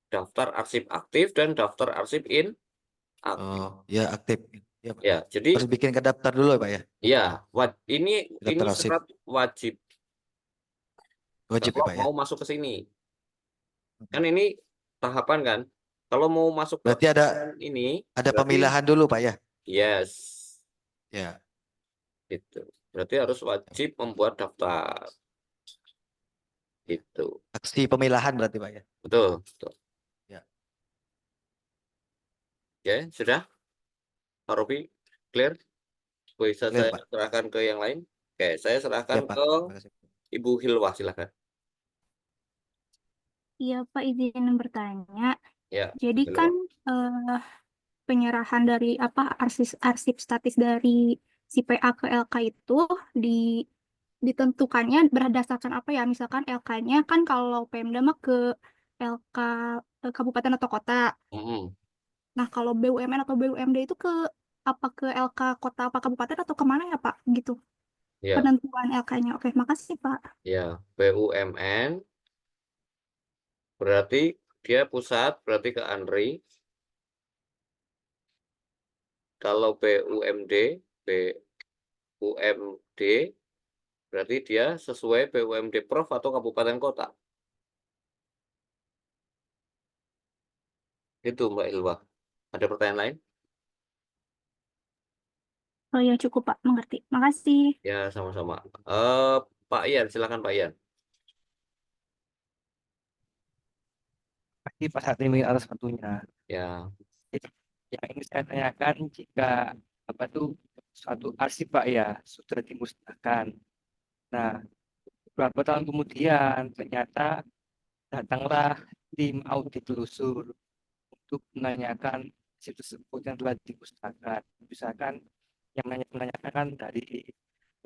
daftar arsip aktif dan daftar arsip inaktif. Oh, ya aktif. Ya, Pak. Ya, jadi Harus bikin ke daftar dulu ya, Pak ya. ya, ini Daftar arsip. syarat wajib Wajib ya, kalau Pak ya. mau masuk ke sini. Kan ini tahapan kan. Kalau mau masuk ke Berarti ada ini, ada berarti pemilahan dulu, Pak ya. yes, Ya. gitu. Berarti harus wajib membuat daftar. Gitu. Aksi pemilahan berarti, Pak ya. Betul, betul. Ya. Oke, sudah? Pak Robi, clear? Bisa Clear, saya Pak. serahkan ke yang lain? Oke, saya serahkan Ya, Pak. ke Terima kasih. Ibu Hilwah, silakan. Iya, Pak, izin bertanya. Ya, Jadi Hilwah. kan penyerahan dari arsip statis dari si PA ke LK itu ditentukannya berdasarkan apa ya? Misalkan LK-nya kan kalau Pemda mah ke LK kabupaten atau kota. Nah, kalau BUMN atau BUMD itu ke LK kota apa kabupaten atau kemana ya Pak? Gitu. Ya, Penentuan LK-nya. Oke, makasih Pak. ya, BUMN berarti dia pusat, berarti ke ANRI. Kalau BUMD berarti dia sesuai BUMD Prof atau kabupaten kota. Itu Mbak Ilwah. Ada pertanyaan lain? Oh ya, cukup Pak, mengerti. Makasih. Ya, sama-sama. Pak Ian, silakan Pak Ian. Pasti Pak Satimi atas waktunya. Ya. Jadi, yang ingin saya tanyakan jika suatu arsip Pak ya sudah dimusnahkan. Nah, beberapa tahun kemudian ternyata datanglah tim audit telusur untuk menanyakan arsip tersebut yang telah dimusnahkan. Misalkan yang menanyakan kan dari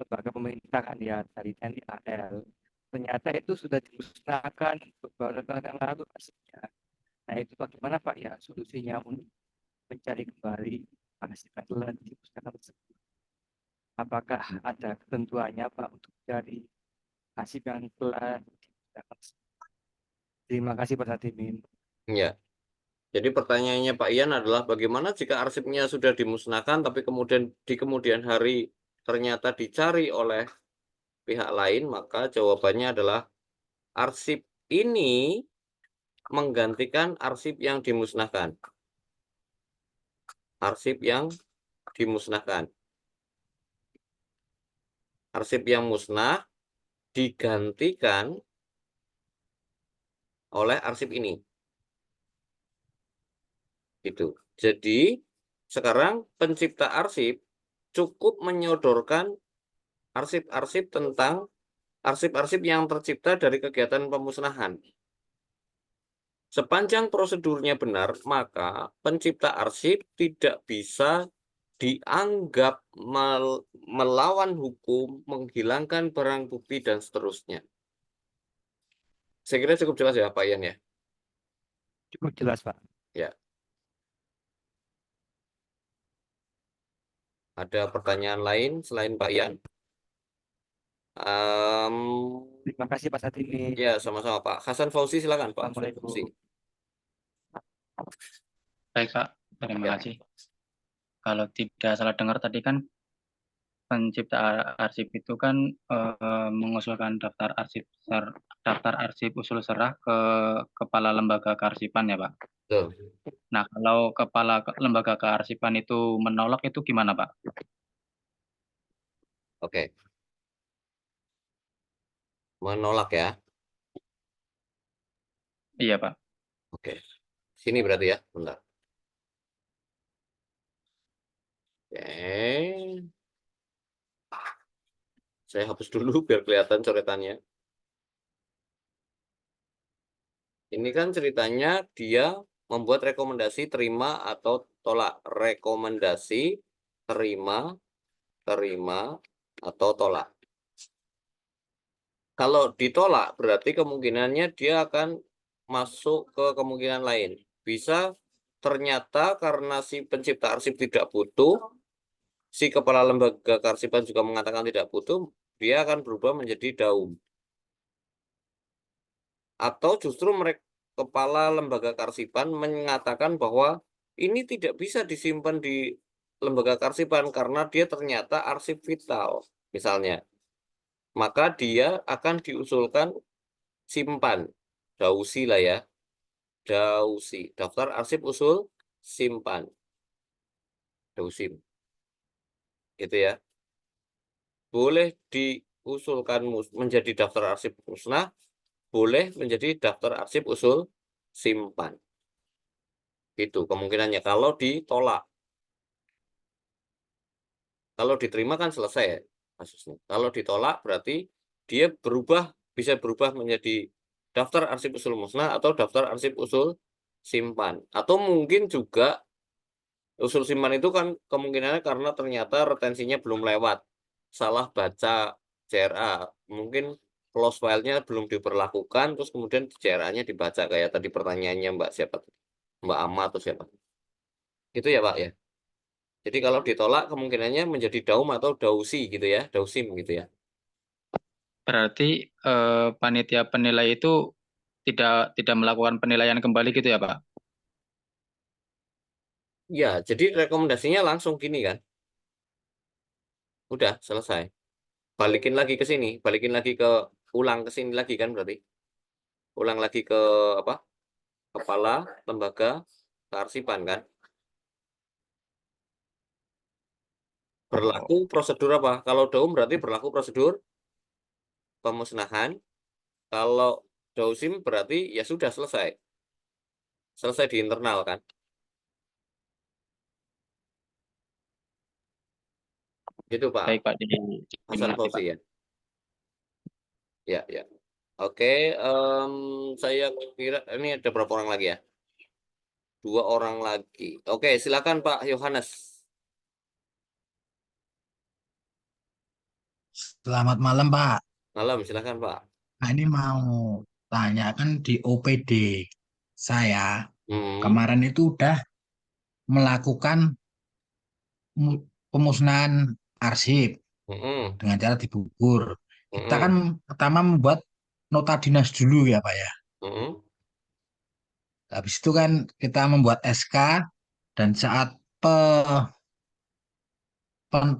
lembaga pemerintah kan ya, dari TNI AL. Ternyata itu sudah dimusnahkan beberapa tahun yang lalu arsipnya. Nah, itu bagaimana Pak ya solusinya untuk mencari kembali arsip yang telah dimusnahkan tersebut? Apakah ada ketentuannya Pak untuk mencari arsip yang telah dimusnahkan tersebut? Terima kasih Pak Satimin. Ya. Jadi pertanyaannya Pak Ian adalah bagaimana jika arsipnya sudah dimusnahkan tapi kemudian di kemudian hari ternyata dicari oleh pihak lain, maka jawabannya adalah arsip ini menggantikan arsip yang dimusnahkan. Arsip yang dimusnahkan. Arsip yang musnah digantikan oleh arsip ini. Gitu. Jadi sekarang pencipta arsip cukup menyodorkan arsip-arsip tentang arsip-arsip yang tercipta dari kegiatan pemusnahan. Sepanjang prosedurnya benar, maka pencipta arsip tidak bisa dianggap melawan hukum, menghilangkan barang bukti, dan seterusnya. Saya kira cukup jelas ya Pak Ian ya? Cukup jelas Pak. Ya. Ada pertanyaan lain selain Pak Ian? Terima kasih Pak Satimi. Ya, sama-sama Pak. Hasan Fauzi silakan Pak. Assalamualaikum. Baik Pak, terima kasih. Kalau tidak salah dengar tadi kan pencipta arsip itu kan mengusulkan daftar arsip usul serah ke kepala lembaga kearsipan ya Pak. Betul. Nah kalau kepala lembaga kearsipan itu menolak itu gimana Pak? Oke. Menolak ya. Iya Pak. Oke. Sini berarti ya, bentar. Oke. Saya hapus dulu biar kelihatan coretannya. Ini kan ceritanya dia membuat rekomendasi terima atau tolak. Rekomendasi terima atau tolak. Kalau ditolak berarti kemungkinannya dia akan masuk ke kemungkinan lain. Bisa ternyata karena si pencipta arsip tidak butuh, si kepala lembaga kearsipan juga mengatakan tidak butuh, dia akan berubah menjadi daum. Atau justru mereka kepala lembaga kearsipan mengatakan bahwa ini tidak bisa disimpan di lembaga kearsipan karena dia ternyata arsip vital, misalnya. Maka dia akan diusulkan simpan, dausi lah ya, dausi, daftar arsip usul simpan, dausim, gitu ya. Boleh diusulkan menjadi daftar arsip musnah, boleh menjadi daftar arsip usul simpan. Itu kemungkinannya kalau ditolak. Kalau diterima kan selesai ya kasusnya. Kalau ditolak berarti dia bisa berubah menjadi daftar arsip usul musnah atau daftar arsip usul simpan. Atau mungkin juga usul simpan itu kan kemungkinannya karena ternyata retensinya belum lewat. Salah baca CRA. Mungkin close file-nya belum diperlakukan, terus kemudian CRA-nya dibaca kayak tadi pertanyaannya Mbak siapa? Mbak Ama atau siapa? Itu ya Pak ya. Jadi kalau ditolak kemungkinannya menjadi daum atau dausi gitu ya, dausim gitu ya. Berarti panitia penilai itu tidak melakukan penilaian kembali gitu ya Pak? Ya, jadi rekomendasinya langsung gini kan. Udah selesai. Balikin lagi ke sini, ulang ke sini lagi kan berarti. Ulang lagi ke apa? Kepala lembaga kearsipan kan. Berlaku prosedur apa? Kalau daum berarti berlaku prosedur pemusnahan. Kalau dausim berarti ya sudah selesai. Selesai di internal kan. Gitu Pak. Baik Pak, Hasan dimengerti Fauzi Pak. ya. Ya, ya. Oke, saya kira ini ada berapa orang lagi ya? 2 orang lagi. Oke, silakan Pak Yohanes. Selamat malam Pak. Malam, silakan Pak. Nah ini mau tanya kan di OPD saya Hmm. kemarin itu udah melakukan pemusnahan arsip Hmm. dengan cara dibubur. Kita Hmm. kan pertama membuat nota dinas dulu ya Pak ya. Hmm. Habis itu kan kita membuat SK dan saat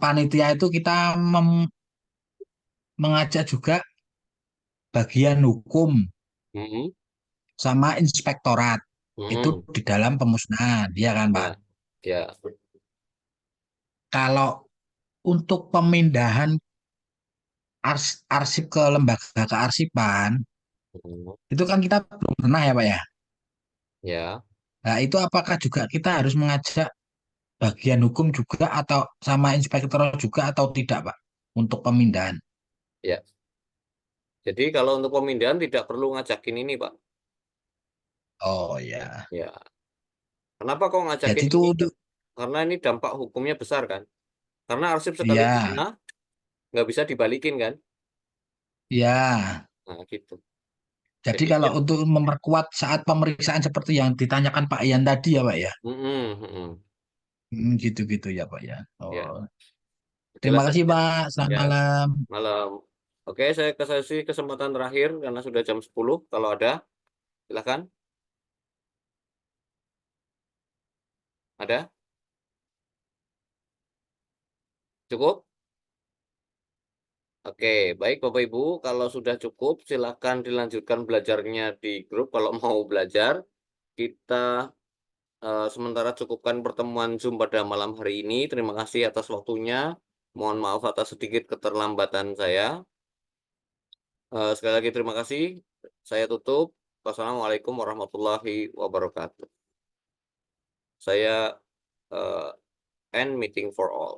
panitia itu kita mengajak juga bagian hukum Hmm. sama inspektorat itu Hmm. di dalam pemusnahan, ya kan Pak? Ya. Kalau untuk pemindahan arsip ke lembaga kearsipan, Hmm. itu kan kita belum pernah ya Pak ya. Ya. Nah itu apakah juga kita harus mengajak bagian hukum juga atau sama inspektor juga atau tidak Pak untuk pemindahan? Ya. Jadi kalau untuk pemindahan tidak perlu ngajakin ini Pak. Oh ya. Ya. Kenapa kok ngajakin Jadi ini? itu Karena ini dampak hukumnya besar kan. Karena arsip sekali ya, musnah nggak bisa dibalikin kan. ya. Nah gitu. Jadi Jadi kalau untuk memperkuat saat pemeriksaan seperti yang ditanyakan Pak Ian tadi ya Pak ya. Gitu-gitu ya Pak ya. Ya. Oh. Terima Jelas kasih ya. Pak. Selamat Ya. malam. Malam. Oke, saya kasih kesempatan terakhir karena sudah jam 10. Kalau ada, silakan. Ada? Cukup? Oke, baik Bapak Ibu, kalau sudah cukup silakan dilanjutkan belajarnya di grup kalau mau belajar. Kita sementara cukupkan pertemuan Zoom pada malam hari ini. Terima kasih atas waktunya. Mohon maaf atas sedikit keterlambatan saya. Sekali lagi terima kasih. Saya tutup. Wassalamualaikum warahmatullahi wabarakatuh. Saya end meeting for all.